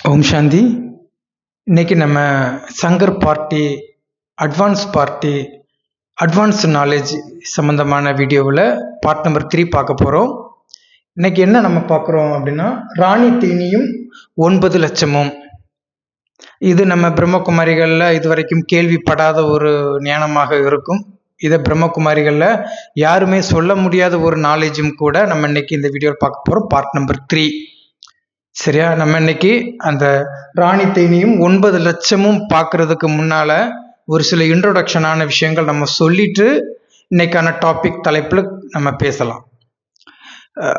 ஓம் சாந்தி. இன்னைக்கு நம்ம Shankar party advance knowledge சம்பந்தமான வீடியோவில் பார்ட் நம்பர் 3 பார்க்க போகிறோம். இன்னைக்கு என்ன நம்ம பார்க்குறோம் அப்படின்னா, ராணி தேனியும் 9 லட்சமும். இது நம்ம பிரம்மகுமாரிகளில் இதுவரைக்கும் கேள்விப்படாத ஒரு ஞானமாக இருக்கும். இதை பிரம்மகுமாரிகளில் யாருமே சொல்ல முடியாத ஒரு நாலேஜும் கூட. நம்ம இன்னைக்கு இந்த வீடியோவில் பார்க்க போகிறோம், பார்ட் நம்பர் 3. சரியா? நம்ம இன்னைக்கு அந்த ராணி தேனியும் 9 லட்சமும் பார்க்கறதுக்கு முன்னால ஒரு சில இன்ட்ரோடக்ஷனான விஷயங்கள் நம்ம சொல்லிட்டு இன்னைக்கான டாபிக் தலைப்பில் நம்ம பேசலாம்.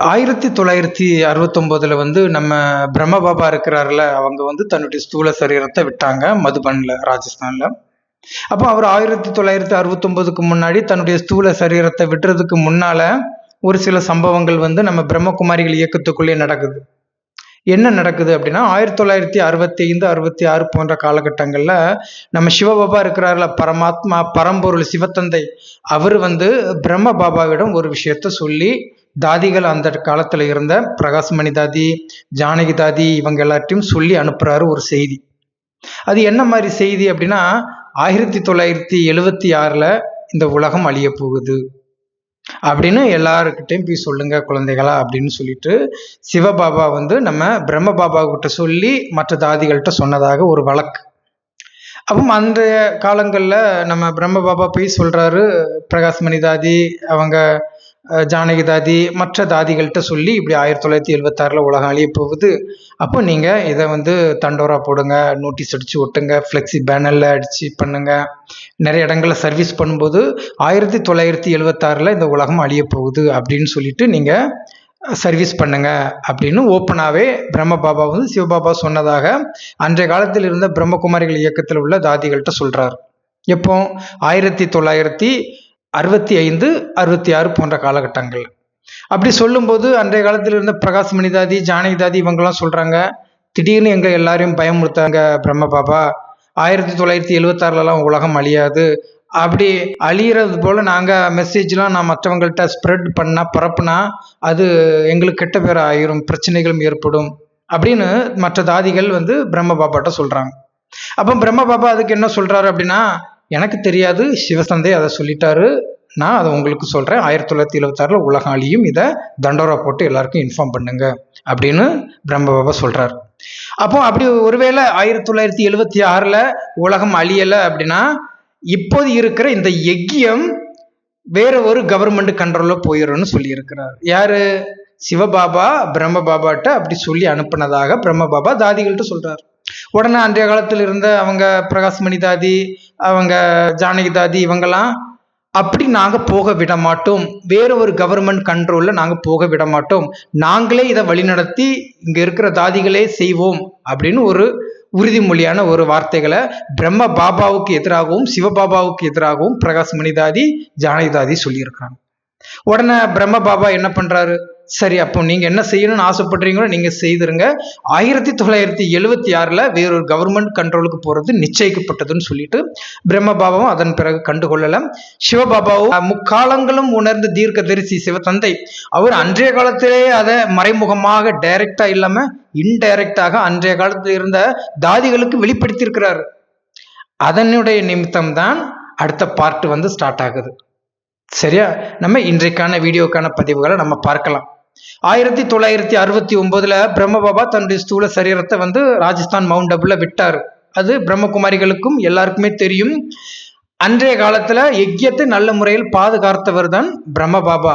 1969 நம்ம பிரம்ம பாபா இருக்கிறாருல, அவங்க தன்னுடைய ஸ்தூல சரீரத்தை விட்டாங்க மதுபன்ல, ராஜஸ்தான்ல. அப்போ அவர் 1969 முன்னாடி தன்னுடைய ஸ்தூல சரீரத்தை விட்டுறதுக்கு முன்னால ஒரு சில சம்பவங்கள் நம்ம பிரம்மகுமாரிகள் இயக்கத்துக்குள்ளே நடக்குது. என்ன நடக்குது அப்படின்னா, 1965, 66 போன்ற காலகட்டங்களில் நம்ம சிவபாபா இருக்கிறார்ல, பரமாத்மா, பரம்பொருள், சிவத்தந்தை, அவர் பிரம்ம பாபாவிடம் ஒரு விஷயத்த சொல்லி, தாதிகள் அந்த காலத்தில் இருந்த பிரகாஷ்மணி தாதி, ஜானகி தாதி, இவங்க எல்லாத்தையும் சொல்லி அனுப்புறாரு ஒரு செய்தி. அது என்ன மாதிரி செய்தி அப்படின்னா, 1976 இந்த உலகம் அழிய போகுது அப்படின்னு எல்லாருக்கிட்டையும் போய் சொல்லுங்க குழந்தைகளா அப்படின்னு சொல்லிட்டு சிவபாபா நம்ம பிரம்ம பாபா கிட்ட சொல்லி மற்ற தாதிகள்கிட்ட சொன்னதாக ஒரு வழக்கு. அப்போ அந்த காலங்களில் நம்ம பிரம்ம பாபா போய் சொல்றாரு, பிரகாஷ்மணி தாதி, அவங்க ஜானகி தாதி, மற்ற தாதிகள்கிட்ட சொல்லி இப்படி 1976 உலகம் அழிய போகுது. அப்போ நீங்கள் இதை தண்டோரா போடுங்க, நோட்டீஸ் அடித்து ஒட்டுங்க, ஃப்ளெக்ஸி பேனரில் அடித்து பண்ணுங்க. நிறைய இடங்களில் சர்வீஸ் பண்ணும்போது 1976 இந்த உலகம் அழிய போகுது அப்படின்னு சொல்லிட்டு நீங்கள் சர்வீஸ் பண்ணுங்க அப்படின்னு ஓப்பனாகவே பிரம்ம பாபா சிவபாபா சொன்னதாக அன்றைய காலத்தில் இருந்த பிரம்மகுமாரிகள் இயக்கத்தில் உள்ள தாதிகள்கிட்ட சொல்கிறார். எப்போ? 1965, 66 போன்ற காலகட்டங்கள். அப்படி சொல்லும்போது அன்றைய காலத்தில் இருந்த பிரகாஷ்மணி தாதி, ஜானகி தாதி, இவங்கெல்லாம் சொல்றாங்க, திடீர்னு எங்க எல்லாரையும் பயமுறுத்தாங்க பிரம்ம பாபா, 1976 உலகம் அழியாது, அப்படி அழியிறது போல நாங்கள் மெசேஜ்லாம் நான் மற்றவங்கள்ட்ட ஸ்ப்ரெட் பரப்புனா அது எங்களுக்கு கெட்ட பேர் ஆயிரும், பிரச்சனைகளும் ஏற்படும் அப்படின்னு மற்ற தாதிகள் பிரம்ம பாபாட்ட சொல்றாங்க. அப்போ பிரம்ம பாபா அதுக்கு என்ன சொல்றாரு அப்படின்னா, எனக்கு தெரியாது, சிவசந்தை அதை சொல்லிட்டாரு, நான் அதை உங்களுக்கு சொல்றேன், 1976 உலகம் அழியும், இதை தண்டோரா போட்டு எல்லாருக்கும் இன்ஃபார்ம் பண்ணுங்க அப்படின்னு பிரம்ம பாபா சொல்றாரு. அப்போ அப்படி ஒருவேளை 1976 உலகம் அழியலை அப்படின்னா, இப்போது இருக்கிற இந்த யஜ்யம் வேற ஒரு கவர்மெண்ட் கண்ட்ரோல்ல போயிடும்னு சொல்லி இருக்கிறார். யாரு? சிவபாபா பிரம்ம பாபாட்ட அப்படி சொல்லி அனுப்புனதாக பிரம்ம பாபா தாதிகள்கிட்ட சொல்றாரு. உடனே அன்றைய காலத்தில் இருந்த அவங்க பிரகாஷ்மணி தாதி, அவங்க ஜானகி தாதி, இவங்கெல்லாம் அப்படி நாங்கள் போக விட மாட்டோம், வேற ஒரு கவர்மெண்ட் கண்ட்ரோல்ல நாங்கள் போக விட மாட்டோம், நாங்களே இதை வழிநடத்தி இங்க இருக்கிற தாதிகளே செய்வோம் அப்படின்னு ஒரு உறுதிமொழியான ஒரு வார்த்தைகளை பிரம்ம பாபாவுக்கு எதிராகவும் சிவபாபாவுக்கு எதிராகவும் பிரகாஷ்மணி தாதி, ஜானகி தாதி சொல்லியிருக்கிறாங்க. உடனே பிரம்ம பாபா என்ன பண்றாரு, சரி அப்போ நீங்க என்ன செய்யணும்னு ஆசைப்படுறீங்களோ நீங்க செய்திருங்க, 1976 வேறொரு கவர்மெண்ட் கண்ட்ரோலுக்கு போறது நிச்சயிக்கப்பட்டதுன்னு சொல்லிட்டு பிரம்ம பாபாவும் அதன் பிறகு கண்டுகொள்ளல. சிவபாபாவும் முக்காலங்களும் உணர்ந்து தீர்க்க தரிசி சிவத்தந்தை, அவர் அன்றைய காலத்திலே அதை மறைமுகமாக டைரக்டா இல்லாம இன்டைரக்டாக அன்றைய காலத்தில் இருந்த தாதிகளுக்கு வெளிப்படுத்தி இருக்கிறார். அதனுடைய நிமித்தம் தான் அடுத்த பார்ட் ஸ்டார்ட் ஆகுது. சரியா? நம்ம இன்றைக்கான வீடியோக்கான பதிவுகளை நம்ம பார்க்கலாம். 1969 பிரம்ம பாபா தன்னுடைய ஸ்தூல சரீரத்தை ராஜஸ்தான் மவுண்ட் அபுல விட்டார். அது பிரம்மகுமாரிகளுக்கும் எல்லாருக்குமே தெரியும். அன்றைய காலத்துல யஜ்யத்தை நல்ல முறையில் பாதுகாத்தவர் தான் பிரம்ம பாபா.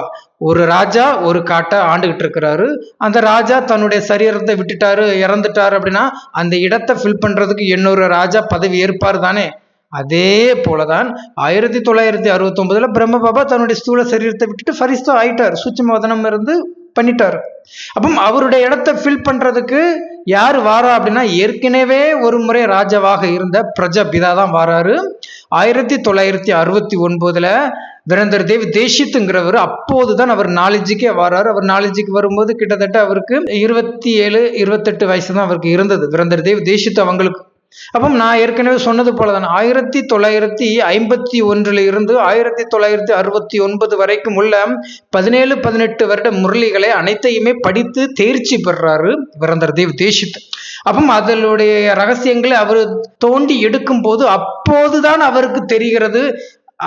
ஒரு ராஜா ஒரு காட்டை ஆண்டுகிட்டு இருக்கிறாரு. அந்த ராஜா தன்னுடைய சரீரத்தை விட்டுட்டாரு, இறந்துட்டாரு அப்படின்னா அந்த இடத்தை ஃபில் பண்றதுக்கு இன்னொரு ராஜா பதவி ஏற்பார் தானே. அதே போலதான் 1969 பிரம்ம பாபா தன்னுடைய ஸ்தூல சரீரத்தை விட்டுட்டு ஃபரிஸ்தா ஆயிட்டார், சூட்சும வதனம் இருந்து பண்ணிட்டாரு. அப்போ அவருடைய இடத்தை ஃபில் பண்றதுக்கு யாரு வாரா அப்படின்னா, ஏற்கனவே ஒரு முறை ராஜாவாக இருந்த பிரஜாபிதா தான் வாராரு. 1969 வீரேந்தர் தேவ் தேஷித்துங்கிறவர் அப்போதுதான் அவர் நாலேஜுக்கே வராரு. அவர் நாலேஜுக்கு வரும்போது கிட்டத்தட்ட அவருக்கு 27, 28 வயசு தான் அவருக்கு இருந்தது. வீரேந்தர் தேவ் தேஷித் அவங்களுக்கு அப்போ நான் ஏற்கனவே சொன்னது போலதான் 1951 இருந்து 1969 வரைக்கும் உள்ள 17-18 வருட முரளிகளை அனைத்தையுமே படித்து தேர்ச்சி பெறாரு விரந்தர் தேவ் தீட்சித். அப்போ அதனுடைய ரகசியங்களை அவர் தோண்டி எடுக்கும் போது அப்போதுதான் அவருக்கு தெரிகிறது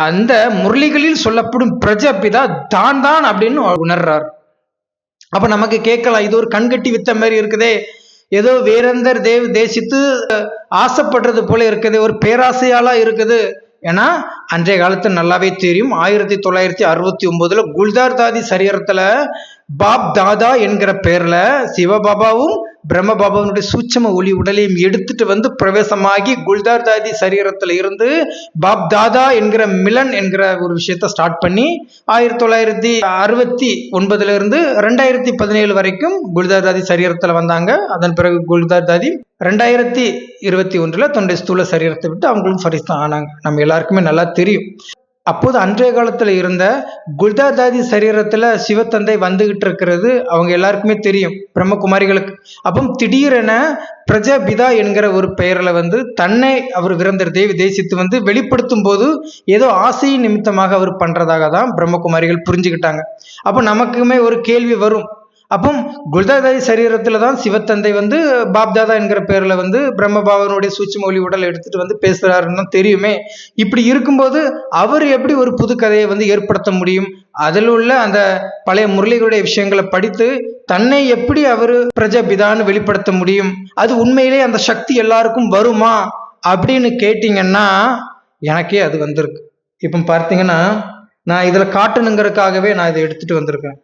அந்த முரளிகளில் சொல்லப்படும் பிரஜபிதா தான் தான் அப்படின்னு உணர்றார். அப்ப நமக்கு கேட்கலாம், இது ஒரு கண்கட்டி வித்த மாதிரி இருக்குதே, ஏதோ வீரந்தர் தேவ் தீட்சித் ஆசைப்படுறது போல இருக்குது, ஒரு பேராசையாலா இருக்குது. ஏன்னா அன்றைய காலத்துல நல்லாவே தெரியும், 1969 குல்தார் தாதி சரீரத்துல பாப் தாதா என்கிற பேர்ல சிவபாபாவும் பிரம்ம பாபாவுடைய சூட்சம ஒளி உடலையும் எடுத்துட்டு வந்து பிரவேசமாகி குல்தார் தாதி சரீரத்துல இருந்து பாப் தாதா என்கிற மிலன் என்கிற ஒரு விஷயத்த ஸ்டார்ட் பண்ணி 1969 இருந்து 2017 வரைக்கும் குல்தார் தாதி சரீரத்துல வந்தாங்க. அதன் பிறகு குல்தார் தாதி 2021 தன்னுடைய ஸ்தூல சரீரத்தை விட்டு அவங்களும் ஃபரிஸ்தான் ஆனாங்க. நம்ம எல்லாருக்குமே நல்லா தெரியும். அப்போது அன்றைய காலத்துல இருந்த குல்தார் தாதி சரீரத்துல சிவத்தந்தை வந்துகிட்டு இருக்கிறது அவங்க எல்லாருக்குமே தெரியும், பிரம்மகுமாரிகளுக்கு. அப்போ திடீரென பிரஜபிதா என்கிற ஒரு பெயர்ல தன்னை அவர் விரந்தர் தேவி தீட்சித் வெளிப்படுத்தும் போது ஏதோ ஆசையின் நிமித்தமாக அவர் பண்றதாக தான் பிரம்மகுமாரிகள் புரிஞ்சுக்கிட்டாங்க. அப்போ நமக்குமே ஒரு கேள்வி வரும், அப்போ குல்தார் தாதி சரீரத்துல தான் சிவத்தந்தை பாப்தாதா என்கிற பேர்ல பிரம்மபாவனுடைய சூட்சும ஒளி உடல் எடுத்துட்டு பேசுறாருன்னு தெரியுமே. இப்படி இருக்கும்போது அவர் எப்படி ஒரு புது கதையை ஏற்படுத்த முடியும்? அதில் உள்ள அந்த பழைய முரளிகளுடைய விஷயங்களை படித்து தன்னை எப்படி அவர் பிரஜபிதான்னு வெளிப்படுத்த முடியும்? அது உண்மையிலே அந்த சக்தி எல்லாருக்கும் வருமா அப்படின்னு கேட்டீங்கன்னா எனக்கே அது வந்திருக்கு. இப்போ பார்த்தீங்கன்னா நான் இதுல காட்டணுங்கிறதுக்காகவே நான் இதை எடுத்துட்டு வந்திருக்கேன்.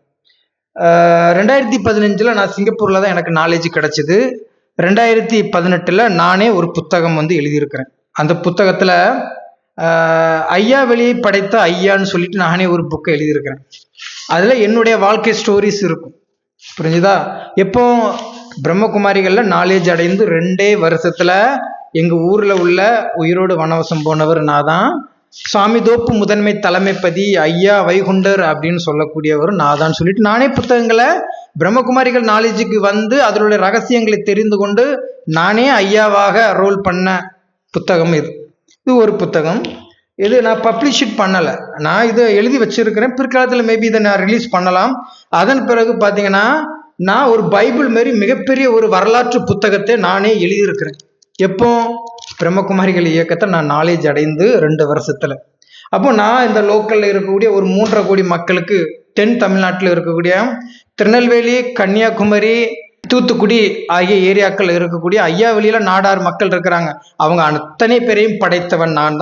2015 நான் சிங்கப்பூர்ல தான் எனக்கு நாலேஜ் கிடைச்சிது. 2018 நானே ஒரு புத்தகம் எழுதியிருக்கிறேன். அந்த புத்தகத்துல ஐயா வெளியை படைத்த ஐயான்னு சொல்லிட்டு நானே ஒரு புக்கை எழுதியிருக்கிறேன். அதுல என்னுடைய வாழ்க்கை ஸ்டோரிஸ் இருக்கும், புரிஞ்சுதா? எப்போ பிரம்மகுமாரிகள்ல நாலேஜ் அடைந்து 2 வருஷத்துல எங்க ஊர்ல உள்ள உயிரோடு வனவாசம் போனவர் நான் தான். சுவாமி தோப்பு முதன்மை தலைமைப்பதி ஐயா வைகுண்டர் அப்படின்னு சொல்லக்கூடியவர் நான் தான் சொல்லிட்டு நானே புத்தகங்களை பிரம்மகுமாரிகள் நாலேஜுக்கு அதனுடைய ரகசியங்களை தெரிந்து கொண்டு நானே ஐயாவாக ரோல் பண்ண புத்தகம் இது. இது ஒரு புத்தகம். இது நான் பப்ளிஷ் பண்ணலை, நான் இதை எழுதி வச்சிருக்கிறேன். பிற்காலத்தில் மேபி இதை நான் ரிலீஸ் பண்ணலாம். அதன் பிறகு பார்த்தீங்கன்னா நான் ஒரு பைபிள் மாரி மிகப்பெரிய ஒரு வரலாற்று புத்தகத்தை நானே எழுதியிருக்கிறேன். எப்போ பிரம்மகுமாரிகள் இயக்கத்தை நான் நாலேஜ் அடைந்து 2 வருஷத்துல. அப்போ நான் இந்த லோக்கல்ல இருக்கக்கூடிய ஒரு 3.5 கோடி மக்களுக்கு தென் தமிழ்நாட்டில் இருக்கக்கூடிய திருநெல்வேலி, கன்னியாகுமரி, தூத்துக்குடி ஆகிய ஏரியாக்கள் இருக்கக்கூடிய ஐயா வெளியில நாடார் மக்கள் இருக்கிறாங்க. அவங்க அத்தனை பேரையும் படைத்தவன் நான்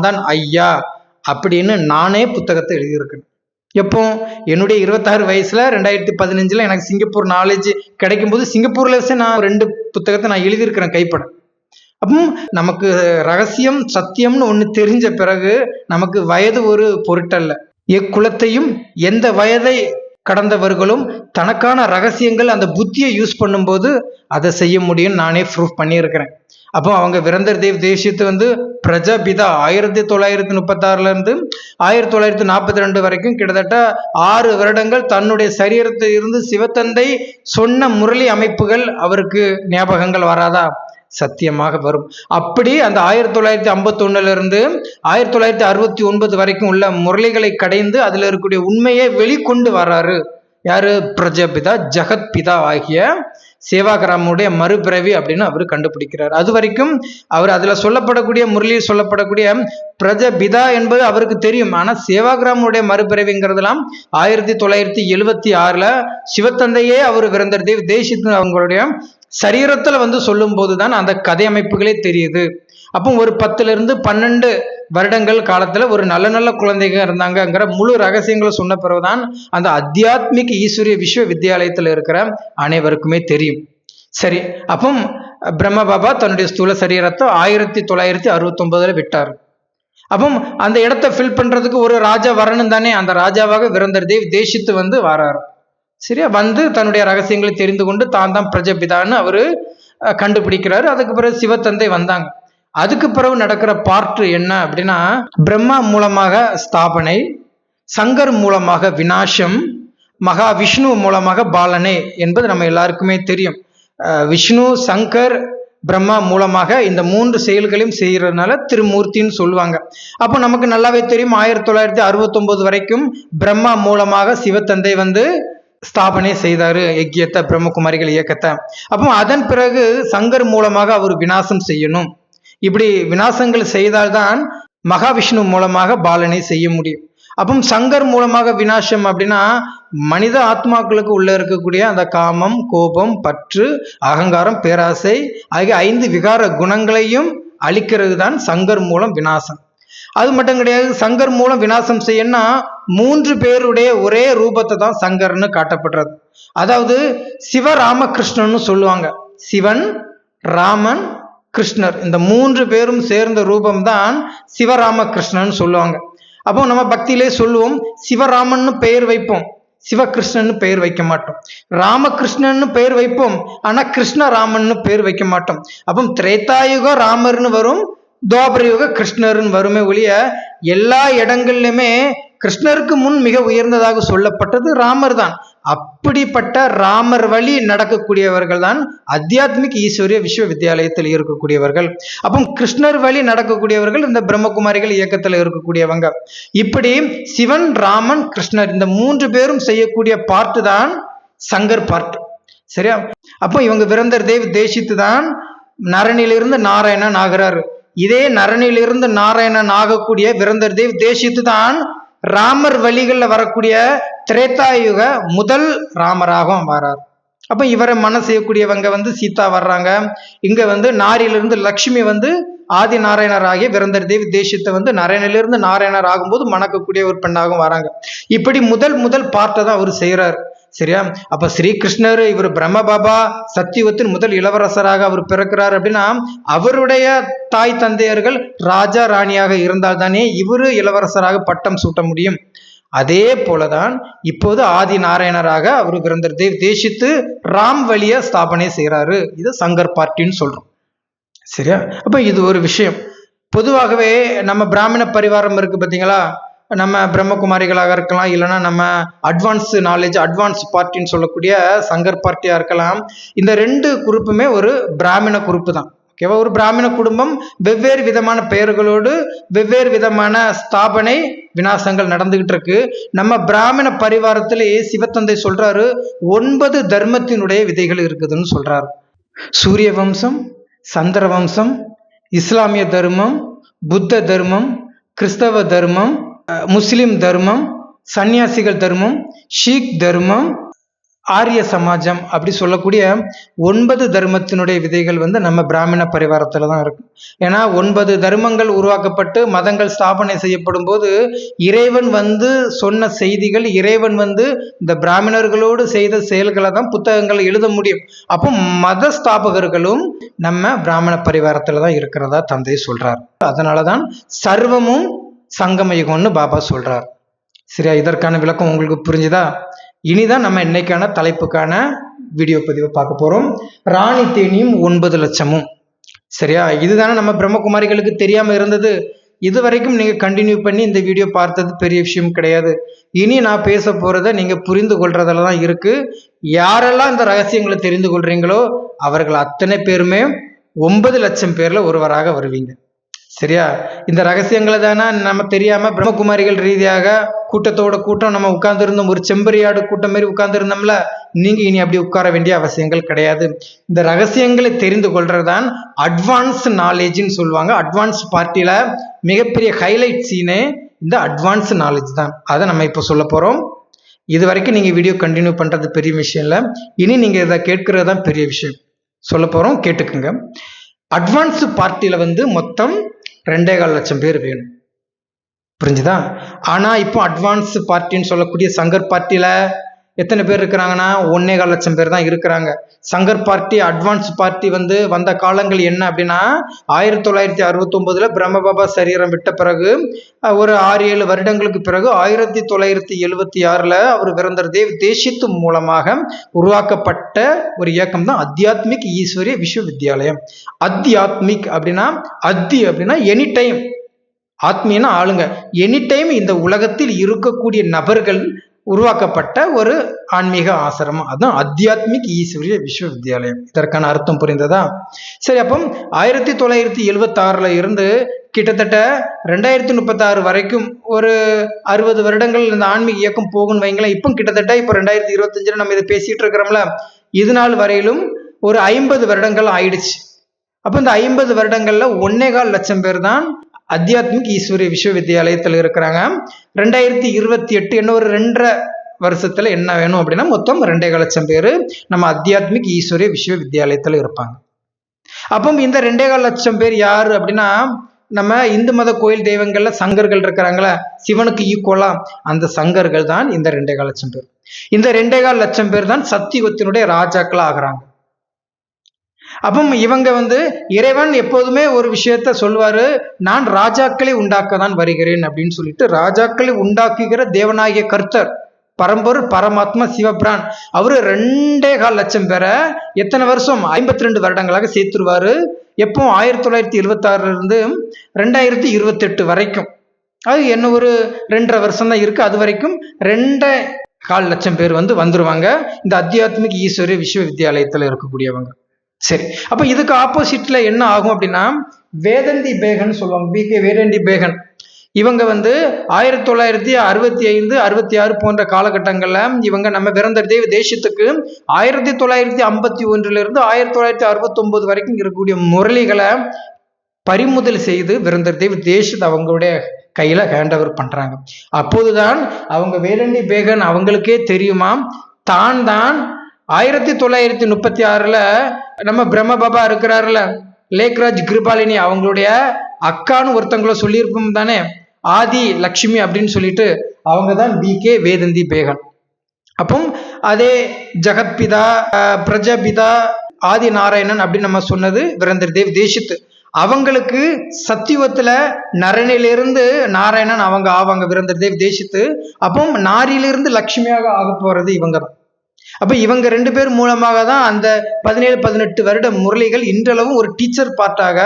தான் ஐயா அப்படின்னு நானே புத்தகத்தை எழுதியிருக்கேன். எப்போ என்னுடைய 26 வயசுல 2015 எனக்கு சிங்கப்பூர் நாலேஜ் கிடைக்கும் போது சிங்கப்பூர்ல வச்சு நான் 2 புத்தகத்தை நான் எழுதியிருக்கிறேன் கைப்பட. அப்போ நமக்கு ரகசியம் சத்தியம்னு ஒண்ணு தெரிஞ்ச பிறகு நமக்கு வயது ஒரு பொருட்டல்ல. எக்குலத்தையும் எந்த வயதை கடந்தவர்களும் தனக்கான ரகசியங்கள் அந்த புத்தியை யூஸ் பண்ணும்போது அதை செய்ய முடியும் நானே ப்ரூஃப் பண்ணியிருக்கிறேன். அப்போ அவங்க விரந்தர் தேவ் தீட்சித் பிரஜபிதா 1936 இருந்து 1942 வரைக்கும் கிட்டத்தட்ட 6 வருடங்கள் தன்னுடைய சரீரத்தில் இருந்து சிவத்தந்தை சொன்ன முரளி அமைப்புகள் அவருக்கு ஞாபகங்கள் வராதா? சத்தியமாக வரும். அப்படி அந்த 1951 இருந்து 1969 வரைக்கும் உள்ள முரளிகளை கடைந்து அதுல இருக்கக்கூடிய உண்மையை வெளிக்கொண்டு வர்றாரு யாரு? பிரஜபிதா ஜெகத் பிதா ஆகிய சேவாகிராமுடைய மறுபிறவி அப்படின்னு அவரு கண்டுபிடிக்கிறார். அது வரைக்கும் அவர் அதுல சொல்லப்படக்கூடிய முரளியில் சொல்லப்படக்கூடிய பிரஜபிதா என்பது அவருக்கு தெரியும். ஆனா சேவாகிராமுடைய மறுபிறவிங்கிறதுலாம் 1976 சிவத்தந்தையே அவர் விரந்தர் தேவ் தீட்சித் அவங்களுடைய சரீரத்துல சொல்லும் போதுதான் அந்த கதை அமைப்புகளே தெரியுது. அப்போ ஒரு 10 இருந்து 12 வருடங்கள் காலத்துல ஒரு நல்ல குழந்தைங்க இருந்தாங்கிற முழு ரகசியங்களை சொன்ன பிறகுதான் அந்த அத்தியாத்மிக் ஈஸ்வரிய விஸ்வவித்யாலயத்துல இருக்கிற அனைவருக்குமே தெரியும். சரி, அப்போ பிரம்ம பாபா தன்னுடைய ஸ்தூல சரீரத்தை 1969 விட்டார். அப்போ அந்த இடத்தை ஃபில் பண்றதுக்கு ஒரு ராஜா வரணும் தானே. அந்த ராஜாவாக விரந்தர் தேவ் தீட்சித் வராரு. சரியா, தன்னுடைய ரகசியங்களை தெரிந்து கொண்டு தான் பிரஜபிதான்னு அவரு கண்டுபிடிக்கிறாரு. அதுக்கு பிறகு சிவத்தந்தை வந்தாங்க. அதுக்கு பிறகு நடக்கிற பார்ட் என்ன அப்படின்னா, பிரம்மா மூலமாக ஸ்தாபனை, சங்கர் மூலமாக விநாசம், மகா விஷ்ணு மூலமாக பாலனை என்பது நம்ம எல்லாருக்குமே தெரியும். விஷ்ணு, சங்கர், பிரம்மா மூலமாக இந்த 3 செயல்களையும் செய்யறதுனால திருமூர்த்தின்னு சொல்லுவாங்க. அப்போ நமக்கு நல்லாவே தெரியும் 1969 வரைக்கும் பிரம்மா மூலமாக சிவத்தந்தை வந்து ஸ்தாபனை செய்தாரு யஜ்யத்தை, பிரம்மகுமாரிகள் இயக்கத்தை. அப்போ அதன் பிறகு சங்கர் மூலமாக அவர் விநாசம் செய்யணும். இப்படி விநாசங்கள் செய்தால்தான் மகாவிஷ்ணு மூலமாக பாலனை செய்ய முடியும். அப்போ சங்கர் மூலமாக விநாசம் அப்படின்னா மனித ஆத்மாக்களுக்கு உள்ள இருக்கக்கூடிய அந்த காமம், கோபம், பற்று, அகங்காரம், பேராசை ஆகிய 5 விகார குணங்களையும் அழிக்கிறது தான் சங்கர் மூலம் விநாசம். அது மட்டும் கிடையாது, சங்கர் மூலம் விநாசம் செய்யணும்னா 3 பேருடைய ஒரே ரூபத்தை தான் சங்கர்னு காட்டப்படுறது. அதாவது சிவராமகிருஷ்ணன்னு சொல்லுவாங்க. சிவன், ராமன், கிருஷ்ணர் இந்த 3 பேரும் சேர்ந்த ரூபம் தான் சிவராமகிருஷ்ணன் சொல்லுவாங்க. அப்போ நம்ம பக்தியிலே சொல்லுவோம், சிவராமன்னு பெயர் வைப்போம், சிவகிருஷ்ணன் பெயர் வைக்க மாட்டோம். ராமகிருஷ்ணன் பெயர் வைப்போம், ஆனா கிருஷ்ணராமன் பெயர் வைக்க மாட்டோம். அப்போ திரேதாயுக ராமர்னு வரும், துவாபரயுக கிருஷ்ணர்னு வருமே ஒழிய எல்லா இடங்கள்லுமே கிருஷ்ணருக்கு முன் மிக உயர்ந்ததாக சொல்லப்பட்டது ராமர் தான். அப்படிப்பட்ட ராமர் வழி நடக்கக்கூடியவர்கள் தான் அத்தியாத்மிக் ஈஸ்வரிய விஸ்வவித்யாலயத்தில் இருக்கக்கூடியவர்கள். அப்போ கிருஷ்ணர் வழி நடக்கக்கூடியவர்கள் இந்த பிரம்மகுமாரிகள் இயக்கத்தில் இருக்கக்கூடியவங்க. இப்படி சிவன், ராமன், கிருஷ்ணர் இந்த 3 பேரும் செய்யக்கூடிய பார்ட்டு தான் சங்கர் பார்ட். சரியா? அப்போ இவங்க விரந்தர் தேவ் தேசித்து தான் நரனிலிருந்து நாராயணன் ஆகிறாரு. இதே நரனிலிருந்து நாராயணன் ஆகக்கூடிய விரந்தர் தேவ் தேசித்து தான் ராமர் வழிகளில் வரக்கூடிய திரேதாயுக முதல் ராமராகவும் வரார். அப்ப இவரை மனம் செய்யக்கூடியவங்க வந்து சீதா வர்றாங்க. இங்க வந்து நாரியிலிருந்து லக்ஷ்மி வந்து ஆதி நாராயணர் ஆகிய விரந்தர் தேவி தேசியத்தை வந்து நரனிலிருந்து நாராயணர் ஆகும்போது மணக்கக்கூடிய ஒரு பெண்ணாகவும் வராங்க. இப்படி முதல் பார்ட்டை தான் அவர் செய்யறாரு. சரியா? அப்ப ஸ்ரீகிருஷ்ணர் இவர் பிரம்ம பாபா சத்தியுகத்தின் முதல் இளவரசராக அவர் பிறக்கிறார் அப்படின்னா அவருடைய தாய் தந்தையர்கள் ராஜா ராணியாக இருந்தால் தானே இவரு இளவரசராக பட்டம் சூட்ட முடியும். அதே போலதான் இப்போது ஆதி நாராயணராக அவர் விரந்தர் தேவ் தேசித்து ராம் வழிய ஸ்தாபனை செய்யறாரு. இது சங்கர் பார்ட்டின்னு சொல்றோம். சரியா? அப்ப இது ஒரு விஷயம். பொதுவாகவே நம்ம பிராமண பரிவாரம் இருக்கு பார்த்தீங்களா, நம்ம பிரம்மகுமாரிகளாக இருக்கலாம், இல்லைன்னா நம்ம அட்வான்ஸ் நாலேஜ் அட்வான்ஸ் பார்ட்டின்னு சொல்லக்கூடிய சங்கர் பார்ட்டியா இருக்கலாம். இந்த 2 குரூப்புமே ஒரு பிராமண குரூப்பு தான். ஓகேவா? ஒரு பிராமண குடும்பம் வெவ்வேறு விதமான பெயர்களோடு வெவ்வேறு விதமான ஸ்தாபனை விநாசங்கள் நடந்துகிட்டு இருக்கு. நம்ம பிராமண பரிவாரத்திலே சிவத்தந்தை சொல்றாரு 9 தர்மத்தினுடைய விதைகள் இருக்குதுன்னு சொல்றாரு. சூரிய வம்சம், சந்திர வம்சம், இஸ்லாமிய தர்மம், புத்த தர்மம், கிறிஸ்தவ தர்மம், முஸ்லிம் தர்மம், சன்னியாசிகள் தர்மம், ஷீக் தர்மம், ஆரிய சமாஜம் அப்படி சொல்லக்கூடிய 9 தர்மத்தினுடைய விதைகள் வந்து நம்ம பிராமண பரிவாரத்துல தான் இருக்கு. ஏன்னா 9 தர்மங்கள் உருவாக்கப்பட்டு மதங்கள் ஸ்தாபனை செய்யப்படும் போது இறைவன் வந்து சொன்ன செய்திகள், இறைவன் வந்து இந்த பிராமணர்களோடு செய்த செயல்களை தான் புத்தகங்கள் எழுத முடியும். அப்போ மத ஸ்தாபகர்களும் நம்ம பிராமண பரிவாரத்துல தான் இருக்கிறதா தந்தை சொல்றார். அதனாலதான் சர்வமும் சங்கம யுகம்னு பாபா சொல்றார். சரியா? இதற்கான விளக்கம் உங்களுக்கு புரிஞ்சுதா? இனிதான் நம்ம இன்னைக்கான தலைப்புக்கான வீடியோ பதிவை பார்க்க போறோம். ராணி தேனியும் 9 லட்சமும். சரியா? இதுதானே நம்ம பிரம்மகுமாரிகளுக்கு தெரியாம இருந்தது. இது வரைக்கும் நீங்க கண்டினியூ பண்ணி இந்த வீடியோ பார்த்தது பெரிய விஷயம் கிடையாது. இனி நான் பேச போறதை நீங்க புரிந்து கொள்றதுல தான் இருக்கு. யாரெல்லாம் இந்த ரகசியங்களை தெரிந்து கொள்றீங்களோ அவர்கள் அத்தனை பேருமே 9 லட்சம் பேர்ல ஒருவராக வருவீங்க. சரியா? இந்த ரகசியங்களை தானே நம்ம தெரியாம பிரம்மகுமாரிகள் ரீதியாக கூட்டத்தோட கூட்டம் நம்ம உட்கார்ந்து இருந்தோம். ஒரு செம்பரியாடு கூட்டம் மாதிரி உட்கார்ந்து இருந்தோம்ல. நீங்க இனி அப்படி உட்கார வேண்டிய அவசியங்கள் கிடையாது. இந்த ரகசியங்களை தெரிந்து கொள்றதுதான் அட்வான்ஸ் நாலேஜ்னு சொல்லுவாங்க. அட்வான்ஸ் பார்ட்டியில மிகப்பெரிய ஹைலைட் சீனே இந்த அட்வான்ஸ் நாலேஜ் தான். அதை நம்ம இப்போ சொல்ல போறோம். இது வரைக்கும் நீங்க வீடியோ கண்டினியூ பண்றது பெரிய விஷயம் இல்லை. இனி நீங்க இதை கேட்கறது தான் பெரிய விஷயம். சொல்ல போறோம், கேட்டுக்குங்க. அட்வான்ஸ் பார்ட்டியில வந்து மொத்தம் 2.25 லட்சம் பேர் வேணும். புரிஞ்சுதா? ஆனா இப்போ அட்வான்ஸ் பார்ட்டின்னு சொல்லக்கூடிய சங்கர் பார்ட்டியில எத்தனை பேர் இருக்கிறாங்கன்னா 1.25 லட்சம் பேர் தான் இருக்கிறாங்க. சங்கர் பார்ட்டி அட்வான்ஸ் பார்ட்டி வந்து வந்த காலங்கள் என்ன அப்படின்னா 1969 பிரம்ம பாபா சரீரம் விட்ட பிறகு ஒரு 6-7 வருடங்களுக்கு பிறகு 1976 அவர் விரந்தர் தேவ் தேசித்து மூலமாக உருவாக்கப்பட்ட ஒரு இயக்கம் தான் அத்தியாத்மிக் ஈஸ்வரிய விஸ்வவித்யாலயம். அத்தியாத்மிக் அப்படின்னா எனி டைம், ஆத்மீயனா ஆளுங்க, எனி டைம் இந்த உலகத்தில் இருக்கக்கூடிய நபர்கள் உருவாக்கப்பட்ட ஒரு ஆன்மீக ஆசிரமம். அதுதான் அத்தியாத்மிக் ஈஸ்வரிய விஸ்வவித்யாலயம். இதற்கான அர்த்தம் புரிந்ததா? சரி, அப்போ 1976 இருந்து கிட்டத்தட்ட 2036 வரைக்கும் ஒரு 60 வருடங்கள் இந்த ஆன்மீக இயக்கம் போகும்னு வைங்களேன். இப்போ கிட்டத்தட்ட இப்போ 2025 நம்ம இதை பேசிட்டு இருக்கிறோம்ல, இது நாள் வரையிலும் ஒரு 50 வருடங்கள் ஆயிடுச்சு. அப்போ இந்த 50 வருடங்கள்ல 1.25 லட்சம் பேர் தான் அத்தியாத்மிக் ஈஸ்வரிய விஸ்வவித்யாலயத்தில் இருக்கிறாங்க. 2028 என்ன ஒரு 2.5 வருஷத்துல என்ன வேணும் அப்படின்னா மொத்தம் 2.25 லட்சம் பேர் நம்ம அத்தியாத்மிக் ஈஸ்வரிய விஸ்வவித்யாலயத்தில் இருப்பாங்க. அப்போ இந்த 2.25 லட்சம் பேர் யாரு அப்படின்னா, நம்ம இந்து மத கோயில் தெய்வங்கள்ல சங்கர்கள் இருக்கிறாங்களா, சிவனுக்கு ஈக்குவலா அந்த சங்கர்கள் தான் இந்த 2.25 லட்சம் பேர். இந்த 2.25 லட்சம் பேர் தான் சத்தியுகத்தினுடைய ராஜாக்களா ஆகிறாங்க. அப்போ இவங்க இறைவன் எப்போதுமே ஒரு விஷயத்த சொல்லுவாரு, நான் ராஜாக்களை உண்டாக்க தான் வருகிறேன் அப்படின்னு சொல்லிட்டு, ராஜாக்களை உண்டாக்குகிற தேவனாகிய கர்த்தர் பரம்பொருள் பரமாத்மா சிவபிரான் அவரு 2.25 லட்சம் பேரை எத்தனை வருஷம் 52 வருடங்களாக சேர்த்துருவாரு. எப்போ 1976 இருந்து 2028 வரைக்கும், அது என்ன ஒரு 2.5 வருஷம் தான் இருக்கு. அது வரைக்கும் 2.25 லட்சம் பேர் வந்துருவாங்க இந்த அத்தியாத்மிக் ஈஸ்வரிய விஸ்வவித்யாலயத்துல இருக்கக்கூடியவங்க. சரி, அப்ப இதுக்கு ஆப்போசிட்ல என்ன ஆகும் அப்படின்னா, வேதந்தி பேகன் சொல்லுவாங்க, BK வேதந்தி பேகன். இவங்க 1965 66 போன்ற காலகட்டங்கள்ல இவங்க நம்ம விரந்தர் தேவ் தேசத்துக்கு 1951 இருந்து 1969 வரைக்கும் இருக்கக்கூடிய முரளிகளை பறிமுதல் செய்து விரந்தர் தேவ் தேசத்தை அவங்களுடைய கையில ஹேண்ட் ஓவர் பண்றாங்க. அப்போதுதான் அவங்க வேதந்தி பேகன் அவங்களுக்கே தெரியுமா, தான் 1936 நம்ம பிரம்ம பாபா இருக்கிறாருல, லேக்ராஜ் கிருபாலினி அவங்களுடைய அக்கான்னு ஒருத்தங்கள சொல்லியிருப்போம் தானே, ஆதி லட்சுமி அப்படின்னு சொல்லிட்டு, அவங்க தான் BK வேதந்தி பேகன். அப்போ அதே ஜெகத்பிதா பிரஜபிதா ஆதி நாராயணன் அப்படின்னு நம்ம சொன்னது விரந்தர் தேவ் தேசித்து. அவங்களுக்கு சத்தியுகத்துல நரனிலிருந்து நாராயணன் அவங்க ஆவாங்க விரந்தர் தேவ் தேசித்து. அப்போ நாரியிலிருந்து லட்சுமியாக ஆக போறது இவங்க தான். அப்ப இவங்க 2 பேர் மூலமாக தான் அந்த 17-18 வருட முரளிகள் இன்றளவும் ஒரு டீச்சர் பார்ட்டாக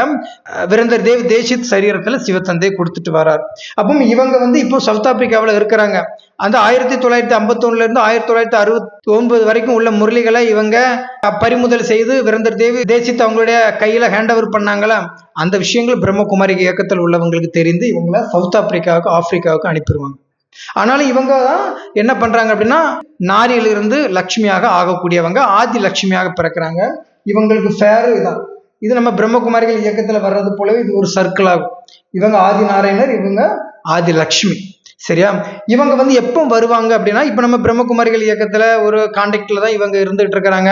விரந்தர் தேவ் தேசித் சரீரத்துல சிவத்தந்தை கொடுத்துட்டு வரார். அப்போ இவங்க இப்போ சவுத் ஆப்பிரிக்காவில் இருக்கிறாங்க. அந்த 1951 இருந்து 1969 வரைக்கும் உள்ள முரளிகளை இவங்க பறிமுதல் செய்து விரந்தர் தேவ் தேசித் அவங்களுடைய கையில ஹேண்ட் ஓவர் பண்ணாங்களா, அந்த விஷயங்கள் பிரம்மகுமாரி இயக்கத்தில் உள்ளவங்களுக்கு தெரிந்து இவங்களை சவுத் ஆப்பிரிக்காவுக்கு ஆப்பிரிக்காவுக்கு அனுப்பிடுவாங்க. ஆனாலும் இவங்க தான் என்ன பண்றாங்க அப்படின்னா, நாரியிலிருந்து லட்சுமியாக ஆகக்கூடியவங்க, ஆதி லட்சுமியாக பிறக்கிறாங்க. இவங்களுக்கு ஃபேர் இதான். இது நம்ம பிரம்மகுமாரிகள் இயக்கத்துல வர்றது போலவே இது ஒரு சர்க்கிள் ஆகும். இவங்க ஆதி நாராயணர், இவங்க ஆதி லட்சுமி. சரியா? இவங்க எப்போ வருவாங்க அப்படின்னா, இப்ப நம்ம பிரம்மகுமாரிகள் இயக்கத்துல ஒரு கான்டாக்ட்ல தான் இவங்க இருந்துட்டு இருக்கிறாங்க.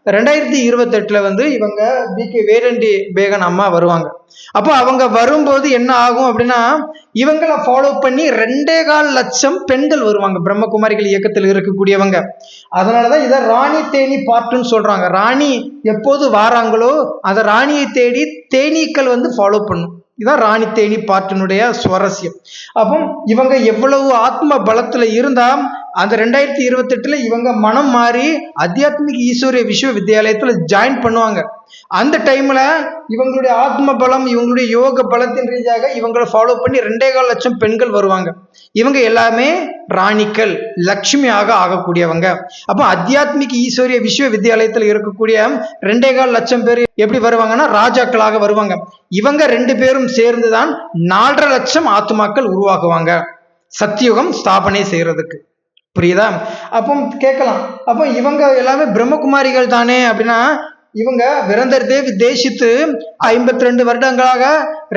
2028 இவங்க BK வேதந்தி பேகன் அம்மா வருவாங்க. அப்போ அவங்க வரும்போது என்ன ஆகும் அப்படின்னா, இவங்களை ஃபாலோ பண்ணி 2.25 லட்சம் பெண்கள் வருவாங்க பிரம்மகுமாரிகள் இயக்கத்தில் இருக்கக்கூடியவங்க. அதனாலதான் இதை ராணி தேனி பார்ட்டுன்னு சொல்றாங்க. ராணி எப்போது வாராங்களோ அந்த ராணியை தேடி தேனீக்கள் ஃபாலோ பண்ணும். இதான் ராணி தேனி பாட்டினுடைய சுவாரஸ்யம். அப்போ இவங்க எவ்வளவு ஆத்ம பலத்துல இருந்தா அந்த 2028 இவங்க மனம் மாறி அத்தியாத்மிக் ஈஸ்வரிய விஸ்வவித்யாலயத்துல ஜாயின் பண்ணுவாங்க. அந்த டைம்ல இவங்களுடைய ஆத்ம பலம், இவங்களுடைய யோக பலத்தின் ரீதியாக இவங்களை ஃபாலோ பண்ணி 2.25 லட்சம் பெண்கள் வருவாங்க. இவங்க எல்லாமே ராணிகள், லட்சுமியாக ஆகக்கூடியவங்க. அப்போ அத்தியாத்மிக் ஈஸ்வரிய விஸ்வவித்யாலயத்தில் இருக்கக்கூடிய 2.25 லட்சம் பேர் எப்படி வருவாங்கன்னா ராஜாக்களாக வருவாங்க. இவங்க 2 பேரும் சேர்ந்துதான் 4.5 லட்சம் ஆத்மாக்கள் உருவாக்குவாங்க சத்தியுகம் ஸ்தாபனை செய்யறதுக்கு. புரியுதா? அப்போ கேட்கலாம், அப்போ இவங்க எல்லாமே பிரம்மகுமாரிகள் தானே அப்படின்னா, இவங்க விரந்தர் தேவ் தேசித்து 52 வருடங்களாக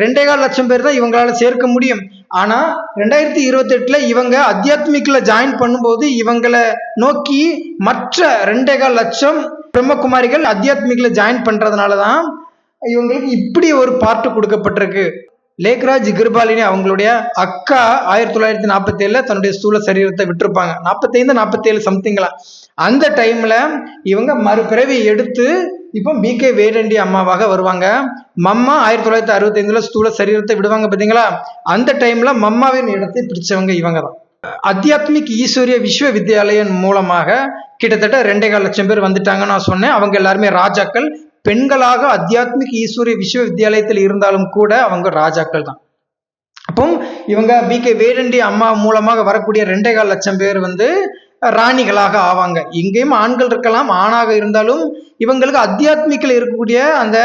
2.25 லட்சம் பேர் தான் இவங்களால சேர்க்க முடியும். ஆனா 2028 இவங்க அத்தியாத்மிக்ல ஜாயின் பண்ணும்போது இவங்களை நோக்கி மற்ற 2.25 லட்சம் பிரம்மகுமாரிகள் அத்தியாத்மிக்ல ஜாயின் பண்றதுனாலதான் இவங்களுக்கு இப்படி ஒரு பார்ட்டு கொடுக்கப்பட்டிருக்கு. லேக்ராஜ் கிருபாலினி அவங்களுடைய அக்கா 1947 தன்னுடைய ஸ்தூல சரீரத்தை விட்டுருப்பாங்க. 45-47 சம்திங்லாம். அந்த டைம்ல இவங்க மறுபிறவி எடுத்து இப்போ BK வேதந்தி அம்மாவாக வருவாங்க. மம்மா 1965 ஸ்தூல சரீரத்தை விடுவாங்க பாத்தீங்களா, அந்த டைம்ல மம்மாவின் இடத்தை பிடிச்சவங்க இவங்க தான். அத்தியாத்மிக் ஈஸ்வரிய விஸ்வவித்யாலயம் மூலமாக கிட்டத்தட்ட 2.25 லட்சம் பேர் வந்துட்டாங்கன்னு நான் சொன்னேன். அவங்க எல்லாருமே ராஜாக்கள். பெண்களாக அத்தியாத்மிக் ஈஸ்வரிய விஸ்வவித்யாலயத்தில் இருந்தாலும் கூட அவங்க ராஜாக்கள் தான். அப்போ இவங்க BK வேடண்டி அம்மா மூலமாக வரக்கூடிய 2.25 லட்சம் பேர் வந்து ராணிகளாக ஆவாங்க. இங்கேயும் ஆண்கள் இருக்கலாம், ஆணாக இருந்தாலும் இவங்களுக்கு அத்தியாத்மிக்கில் இருக்கக்கூடிய அந்த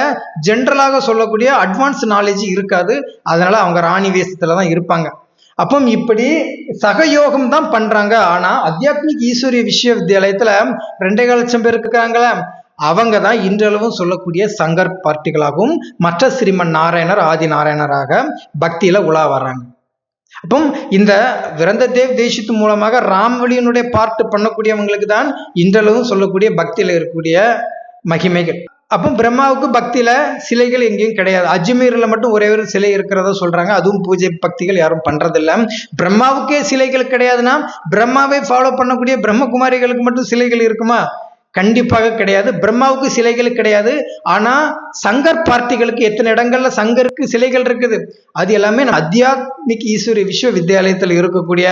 ஜென்ரலாக சொல்லக்கூடிய அட்வான்ஸ் நாலேஜ் இருக்காது. அதனால அவங்க ராணி வேஷத்துல தான் இருப்பாங்க. அப்போ இப்படி சகயோகம் தான் பண்றாங்க. ஆனா அத்தியாத்மிக் ஈஸ்வரிய விஸ்வவித்யாலயத்துல 2.25 லட்சம் பேர் இருக்காங்களே, அவங்க தான் இன்றளவும் சொல்லக்கூடிய சங்கர் பார்ட்டிகளாகவும் மற்ற ஸ்ரீமன் நாராயணர் ஆதி நாராயணராக பக்தியில உலா வர்றாங்க. அப்போ இந்த விரந்ததேவ் தேசித்து மூலமாக ராம்வழியினுடைய பார்ட் பண்ணக்கூடியவங்களுக்கு தான் இன்றளவும் சொல்லக்கூடிய பக்தியில இருக்கக்கூடிய மகிமைகள். அப்போ பிரம்மாவுக்கு பக்தியில சிலைகள் எங்கேயும் கிடையாது. அஜ்மீர்ல மட்டும் ஒரே ஒரு சிலை இருக்கிறத சொல்றாங்க. அதுவும் பூஜை பக்திகள் யாரும் பண்றதில்ல. பிரம்மாவுக்கே சிலைகள் கிடையாதுன்னா பிரம்மாவை ஃபாலோ பண்ணக்கூடிய பிரம்மகுமாரிகளுக்கு மட்டும் சிலைகள் இருக்குமா? கண்டிப்பாக கிடையாது. பிரம்மாவுக்கு சிலைகள் கிடையாது. ஆனா சங்கர் பார்ட்டிகளுக்கு எத்தனை இடங்கள்ல சங்கருக்கு சிலைகள் இருக்குது. அது எல்லாமே அத்தியாத்மிக் ஈஸ்வரி விஸ்வவித்யாலயத்தில் இருக்கக்கூடிய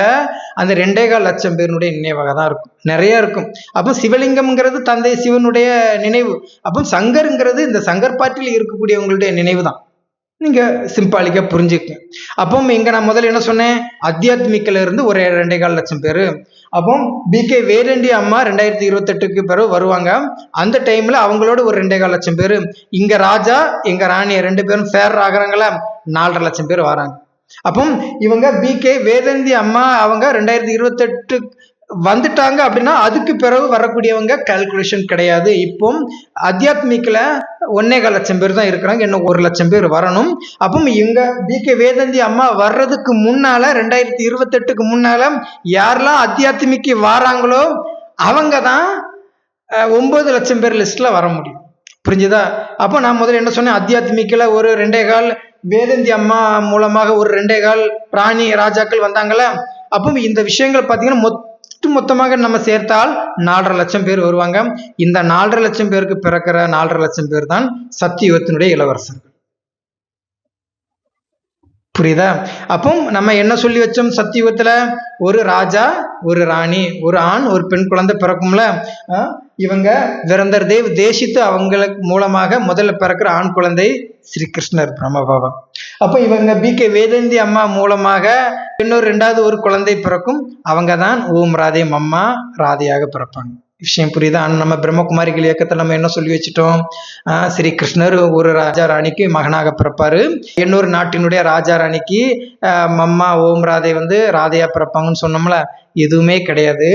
அந்த 2.25 லட்சம் பேருடைய நினைவாக தான் இருக்கும். நிறைய இருக்கும். அப்போ சிவலிங்கம்ங்கிறது தந்தை சிவனுடைய நினைவு. அப்போ சங்கருங்கிறது இந்த சங்கர் பார்ட்டியில் இருக்கக்கூடியவங்களுடைய நினைவு தான். நீங்க சிம்பாலிக்கா புரிஞ்சுக்க. அப்போ இங்க நான் முதல்ல என்ன சொன்னேன், அத்தியாத்மிக்கில இருந்து ஒரு 2.25 லட்சம் பேரு. அப்போ BK வேடண்டி அம்மா 2028க்கு பிறகு வருவாங்க. அந்த டைம்ல அவங்களோட ஒரு 2.25 லட்சம் பேரு. இங்க ராஜா எங்க ராணி 2 பேரும் ஃபேர் ஆகுறாங்களா, 4.5 லட்சம் பேர் வராங்க. அப்போ இவங்க BK வேதந்தி அம்மா அவங்க 2028 வந்துட்டாங்க அப்படின்னா அதுக்கு பிறகு வரக்கூடியவங்க கால்குலேஷன் கிடையாது. இப்போ அத்தியாத்மிக்கில் 1.25 லட்சம் பேர் தான் இருக்கிறாங்க. இன்னும் 1 லட்சம் பேர் வரணும். அப்போ இவங்க BK வேதந்தி அம்மா வர்றதுக்கு முன்னால 2028க்கு முன்னால யாரெல்லாம் அத்தியாத்மிக்கு வராங்களோ அவங்க தான் 9 லட்சம் பேர் லிஸ்ட்ல வர முடியும். புரிஞ்சுதா? அப்போ நான் முதல்ல என்ன சொன்னேன், அத்தியாத்மிக்கில் ஒரு 2.25, வேதந்தி அம்மா மூலமாக ஒரு 2.25 ராணி ராஜாக்கள் வந்தாங்களே. அப்போ இந்த விஷயங்கள் பார்த்தீங்கன்னா மொத்தமாக நம்ம சேர்த்தால் 4.5 லட்சம் பேர் வருவாங்க. இந்த 4.5 லட்சம் பேருக்கு பிறக்கிற 4.5 லட்சம் பேர் தான் சத்தியுகத்தினுடைய இளவரசர்கள். புரியுதா? அப்போ நம்ம என்ன சொல்லி வச்சோம், சத்தியுகத்துல ஒரு ராஜா ஒரு ராணி ஒரு ஆண் ஒரு பெண் குழந்தை பிறக்கும்ல. இவங்க விரந்தர் தேவ் தேசித்து அவங்களுக்கு மூலமாக முதல்ல பிறக்கிற ஆண் குழந்தை ஸ்ரீகிருஷ்ணர் பிரம்மபாபா. அப்போ இவங்க BK வேதந்தி அம்மா மூலமாக இன்னொரு 2வது ஒரு குழந்தை பிறக்கும். அவங்க தான் ஓம் ராதே அம்மா ராதையாக பிறப்பாங்க. விஷயம் புரியுதா? நம்ம பிரம்மகுமாரிகள் இயக்கத்தில் நம்ம என்ன சொல்லி வச்சுட்டோம், ஸ்ரீ கிருஷ்ணர் ஒரு ராஜா ராணிக்கு மகனாக பிறப்பாரு. இன்னொரு நாட்டினுடைய ராஜா ராணிக்கு மம்மா ஓம் ராதை வந்து ராதையா பிறப்பாங்கன்னு சொன்னோம்ல. எதுவுமே கிடையாது.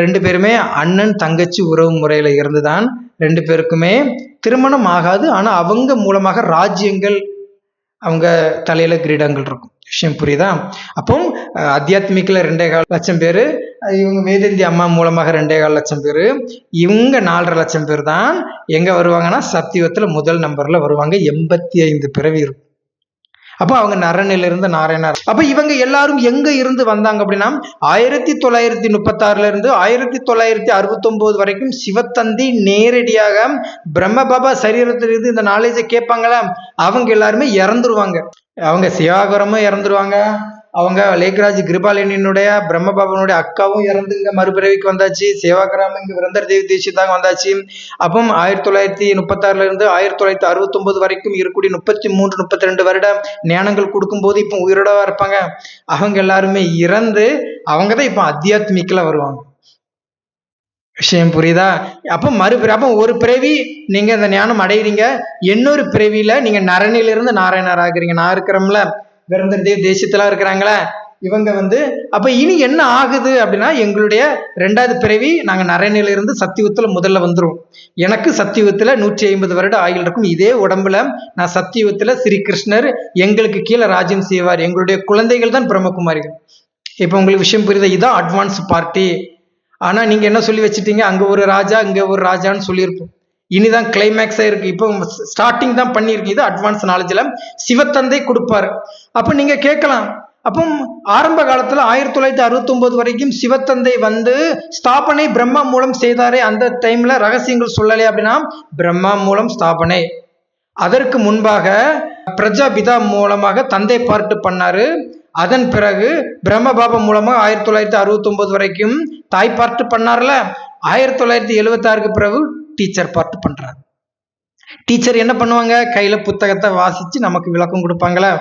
2 பேருமே அண்ணன் தங்கச்சி உறவு முறையில இருந்துதான் 2 பேருக்குமே திருமணம் ஆகாது. ஆனா அவங்க மூலமாக ராஜ்யங்கள் அவங்க தலையில கிரீடங்கள் இருக்கும். விஷயம் புரியுதா? அப்போ அத்தியாத்மிக்கில் 2.25 லட்சம் பேரு, இவங்க வேதந்தி அம்மா மூலமாக 2.25 லட்சம் பேரு, இவங்க 4.5 லட்சம் பேர் தான் எங்க வருவாங்கன்னா சத்தியுகத்துல முதல் நம்பர்ல வருவாங்க. 85 பிறவி இருக்கும். அப்போ அவங்க நரனிலிருந்து நாராயணர். அப்ப இவங்க எல்லாரும் எங்க இருந்து வந்தாங்க அப்படின்னா 1936 இருந்து 1969 வரைக்கும் சிவத்தந்தி நேரடியாக பிரம்மபாபா சரீரத்திலிருந்து இந்த நாலேஜை கேட்பாங்களா, அவங்க எல்லாருமே இறந்துருவாங்க. அவங்க சிவாகரமும் இறந்துருவாங்க. அவங்க லேக்ராஜ் கிருபாலினியுடைய பிரம்மபாபனுடைய அக்காவும் இறந்து இங்க மறுபிறவிக்கு வந்தாச்சு. சேவாகிராம இங்க விரந்தர் தேவி தேசியத்தாக வந்தாச்சு. அப்போ 1936 இருந்து 1969 வரைக்கும் இருக்கக்கூடிய 33-32 வருட ஞானங்கள் கொடுக்கும்போது இப்போ உயிரோடவா இருப்பாங்க. அவங்க எல்லாருமே இறந்து அவங்க தான் இப்போ அத்தியாத்மிக்கில் வருவாங்க. விஷயம் புரியுதா? அப்போ ஒரு பிறவி நீங்க இந்த ஞானம் அடைகிறீங்க, இன்னொரு பிறவியில நீங்க நரனிலிருந்து நாராயணர் ஆகுறீங்க. நான் இருக்கிறோம்ல, விரந்தர் தேவ் தேசியத்துல இருக்கிறாங்களே இவங்க வந்து அப்ப இனி என்ன ஆகுது அப்படின்னா, எங்களுடைய 2வது பிறவி நாங்க நரனிலிருந்து சத்தியுகத்துல முதல்ல வந்துரும். எனக்கு சத்தியுகத்துல 150 வருட ஆயுள் இருக்கும். இதே உடம்புல நான் சத்தியுகத்துல ஸ்ரீ கிருஷ்ணர் எங்களுக்கு கீழே ராஜ்யம் செய்வார். எங்களுடைய குழந்தைகள் தான் பிரம்மகுமாரிகள். இப்ப உங்களுக்கு விஷயம் புரியுதா? இதுதான் அட்வான்ஸ் பார்ட்டி. ஆனா நீங்க என்ன சொல்லி வச்சுட்டீங்க, அங்க ஒரு ராஜா இங்க ஒரு ராஜான்னு சொல்லியிருப்போம். இனிதான் கிளைமேக்ஸா இருக்கு. இப்போ ஸ்டார்டிங் தான் பண்ணியிருக்கு. இது அட்வான்ஸ் நாலேஜ்ல சிவத்தந்தை கொடுப்பாரு. அப்ப நீங்க கேட்கலாம், அப்போ ஆரம்ப காலத்துல 1969 வரைக்கும் சிவத்தந்தை வந்து ஸ்தாபனை பிரம்மா மூலம் செய்தாரே, அந்த டைம்ல ரகசியங்கள் சொல்லலையே அப்படின்னா, பிரம்மா மூலம் ஸ்தாபனை. அதற்கு முன்பாக பிரஜாபிதா மூலமாக தந்தை பார்ட்டு பண்ணாரு. அதன் பிறகு பிரம்மபாபா மூலமா 1969 வரைக்கும் தாய் பார்ட்டு பண்ணார்ல. 1976க்கு பிறகு டீச்சர் பார்ட்டு பண்றாரு. டீச்சர் என்ன பண்ணுவாங்க, கையில புத்தகத்தை வாசிச்சு நமக்கு விளக்கம் கொடுப்பாங்களா?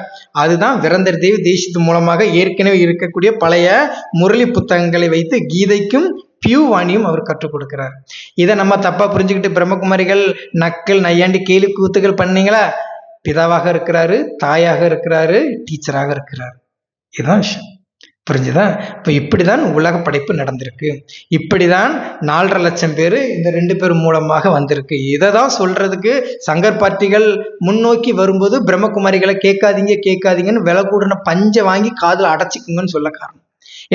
அதுதான் விரந்தர் தேவ் தேசித்து மூலமாக ஏற்கனவே இருக்கக்கூடிய பழைய முரளி புத்தகங்களை வைத்து கீதைக்கும் பியூவாணியும் அவர் கற்றுக் கொடுக்கிறார். இதை நம்ம தப்பா புரிஞ்சுக்கிட்டு பிரம்மகுமாரிகள் நக்கல் நையாண்டி கேலி கூத்துகள் பண்ணீங்களா? பிதாவாக இருக்கிறாரு, தாயாக இருக்கிறாரு, டீச்சராக இருக்கிறாரு. இதுதான் விஷயம். புரிஞ்சுதா? இப்போ இப்படிதான் உலக படைப்பு நடந்திருக்கு. இப்படிதான் 4.5 லட்சம் பேர் இந்த 2 பேர் மூலமாக வந்திருக்கு. இதை தான் சொல்றதுக்கு சங்கர் பார்ட்டிகள் முன்னோக்கி வரும்போது பிரம்மகுமாரிகளை கேட்காதீங்கன்னு விலை கூடின பஞ்சை வாங்கி காதில் அடைச்சிக்குங்கன்னு சொல்ல காரணம்.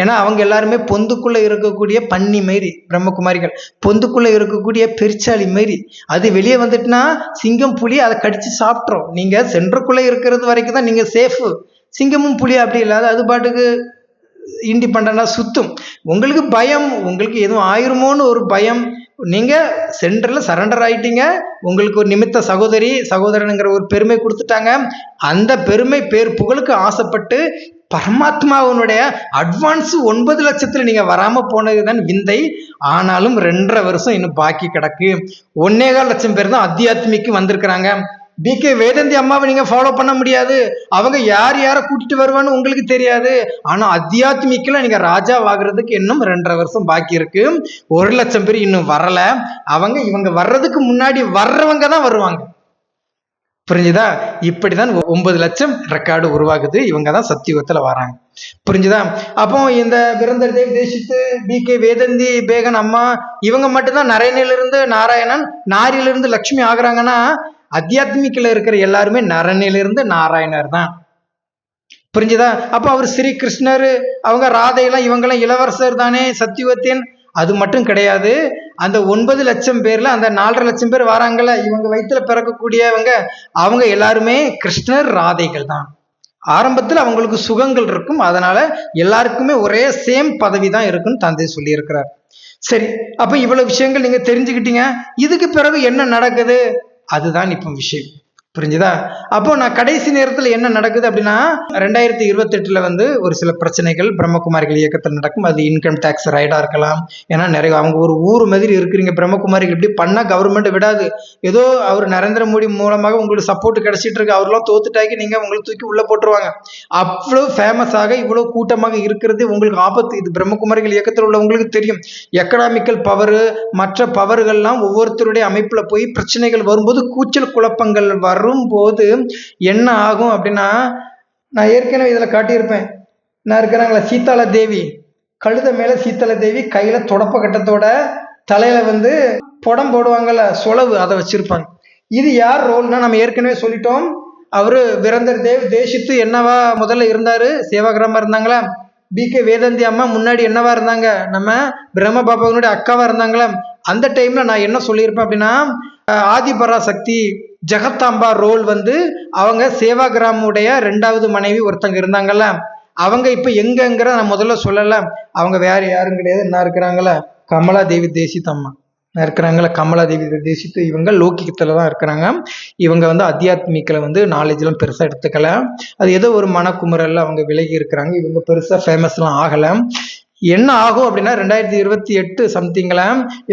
ஏன்னா அவங்க எல்லாருமே பொந்துக்குள்ள இருக்கக்கூடிய பன்னி மாரி பிரம்மகுமாரிகள், பொந்துக்குள்ள இருக்கக்கூடிய பெருச்சாளி மாரி. அது வெளியே வந்துட்டுனா சிங்கம் புலி அதை கடிச்சு சாப்பிட்றோம். நீங்க சென்டருக்குள்ள இருக்கிறது வரைக்கும் தான் நீங்க சேஃபு. சிங்கமும் புலி அப்படி இல்லாத அது பாட்டுக்கு இண்டிபெண்டா சுத்தும். உங்களுக்கு பயம், உங்களுக்கு எதுவும் ஆயிருமோன்னு ஒரு பயம். நீங்க சென்டர்ல சரண்டர் ஆயிட்டீங்க. உங்களுக்கு ஒரு நிமித்த சகோதரனுங்கிற ஒரு பெருமை கொடுத்துட்டாங்க. அந்த பெருமை புகழுக்கு ஆசைப்பட்டு பரமாத்மாவனுடைய அட்வான்ஸ் 9 லட்சத்துல நீங்க வராம போனதுதான் விந்தை. ஆனாலும் 2.5 வருஷம் இன்னும் பாக்கி கிடக்கு. 1.25 லட்சம் பேர் தான் அத்தியாத்மிக்கு வந்திருக்கிறாங்க. பிகே வேதந்தி அம்மாவை நீங்க ஃபாலோ பண்ண முடியாது. அவங்க யாரை கூட்டிட்டு வருவான்னு உங்களுக்கு தெரியாது. ஆனா அத்தியாத்மிக்கல நீங்க ராஜா ஆகுறதுக்கு இன்னும் 2.5 வருஷம் பாக்கி இருக்கு. 1 லட்சம் பேர் இன்னும் வரல. இவங்க வர்றதுக்கு முன்னாடி வர்றவங்க தான் வருவாங்க. புரிஞ்சுதா? இப்படிதான் 9 லட்சம் ரெக்கார்டு உருவாகுது. இவங்க தான் சத்தியுகத்துல வராங்க. புரிஞ்சுதா? அப்போ இந்த விரந்தர் தேவ் தேசித்து, பிகே வேதந்தி பேகன் அம்மா இவங்க மட்டும்தான் நரேனிலிருந்து நாராயணன், நாரியிலிருந்து லட்சுமி ஆகுறாங்கன்னா அத்தியாத்மிக்கில் இருக்கிற எல்லாருமே நரனிலிருந்து நாராயணர் தான். புரிஞ்சுதா? அப்ப அவர் ஸ்ரீ கிருஷ்ணர், அவங்க ராதையெல்லாம் இவங்கெல்லாம் இளவரசர் தானே சத்தியுகத்தின். அது மட்டும் கிடையாது. அந்த 9 லட்சம் பேர்ல அந்த 4.5 லட்சம் பேர் வராங்கல்ல, இவங்க வயிற்றுல பிறக்கக்கூடியவங்க அவங்க எல்லாருமே கிருஷ்ணர் ராதைகள் தான். ஆரம்பத்தில் அவங்களுக்கு சுகங்கள் இருக்கும். அதனால எல்லாருக்குமே ஒரே சேம் பதவி தான் இருக்குன்னு தந்தை சொல்லி இருக்கிறார். சரி, அப்ப இவ்வளவு விஷயங்கள் நீங்க தெரிஞ்சுக்கிட்டீங்க. இதுக்கு பிறகு என்ன நடக்குது? அதுதான் இப்போ விஷயம். புரிஞ்சுதா? அப்போ நான் கடைசி நேரத்தில் என்ன நடக்குது அப்படின்னா 2028 ஒரு சில பிரச்சனைகள் பிரம்மகுமாரிகள் இயக்கத்தில் நடக்கும். அது இன்கம் டேக்ஸ் ரைடா இருக்கலாம். ஏன்னா நிறைய அவங்க ஒரு ஊர் மாதிரி இருக்கிறீங்க பிரம்மகுமாரிகள். இப்படி பண்ணா கவர்மெண்ட் விடாது. ஏதோ அவர் நரேந்திர மோடி மூலமாக உங்களுக்கு சப்போர்ட் கிடைச்சிட்டு இருக்கு. அவரெல்லாம் தோத்துட்டாக்கி நீங்க உங்களுக்கு தூக்கி உள்ள போட்டுருவாங்க. அவ்வளவு ஃபேமஸாக இவ்வளவு கூட்டமாக இருக்கிறது உங்களுக்கு ஆபத்து. இது பிரம்மகுமாரிகள் இயக்கத்தில் உள்ளவங்களுக்கு தெரியும். எக்கனாமிக்கல் பவர் மற்ற பவர்கள்லாம் ஒவ்வொருத்தருடைய அமைப்புல போய் பிரச்சனைகள் வரும்போது கூச்சல் குழப்பங்கள் வரும்போது என்ன ஆகும் அப்படின்னா, நான் ஏற்கனவே இதுல காட்டியிருப்பேன். நான் இருக்கிறாங்களா சீதாலா தேவி, கழுத மேல சீதாலா தேவி கையில தொடப்ப கட்டத்தோட தலையில புடம் போடுவாங்கல்ல சொலவு, அதை வச்சிருப்பாங்க. இது யார் ரோல்னா நம்ம ஏற்கனவே சொல்லிட்டோம். அவரு விரந்தர் தேவ் தேசித்து என்னவா முதல்ல இருந்தாரு, சேவாகிராம இருந்தாங்களா. பிகே வேதந்தி அம்மா முன்னாடி என்னவா இருந்தாங்க, நம்ம பிரம்ம பாபாவுடைய அக்காவா இருந்தாங்களா. அந்த டைம்ல நான் என்ன சொல்லியிருப்பேன் அப்படின்னா, ஆதிபராசக்தி ஜெகத்தாம்பா ரோல் அவங்க சேவாகிராமுடைய 2வது மனைவி ஒருத்தங்க இருந்தாங்கல்ல. அவங்க இப்ப எங்கங்கிற நான் முதல்ல சொல்லல. அவங்க வேற யாரும் கிடையாது. என்ன இருக்கிறாங்கள, கமலா தேவி தேசித் அம்மா இருக்கிறாங்களா. கமலா தேவி தேசித்து இவங்க லௌகிகத்துல தான் இருக்கிறாங்க. இவங்க அத்தியாத்மிக்கில் நாலேஜ்லாம் பெருசா எடுத்துக்கல. அது ஏதோ ஒரு மனக்குமுறல்ல அவங்க விலகி இருக்கிறாங்க. இவங்க பெருசா ஃபேமஸ்லாம் ஆகல. என்ன ஆகும் அப்படின்னா 2028 சம்திங்ல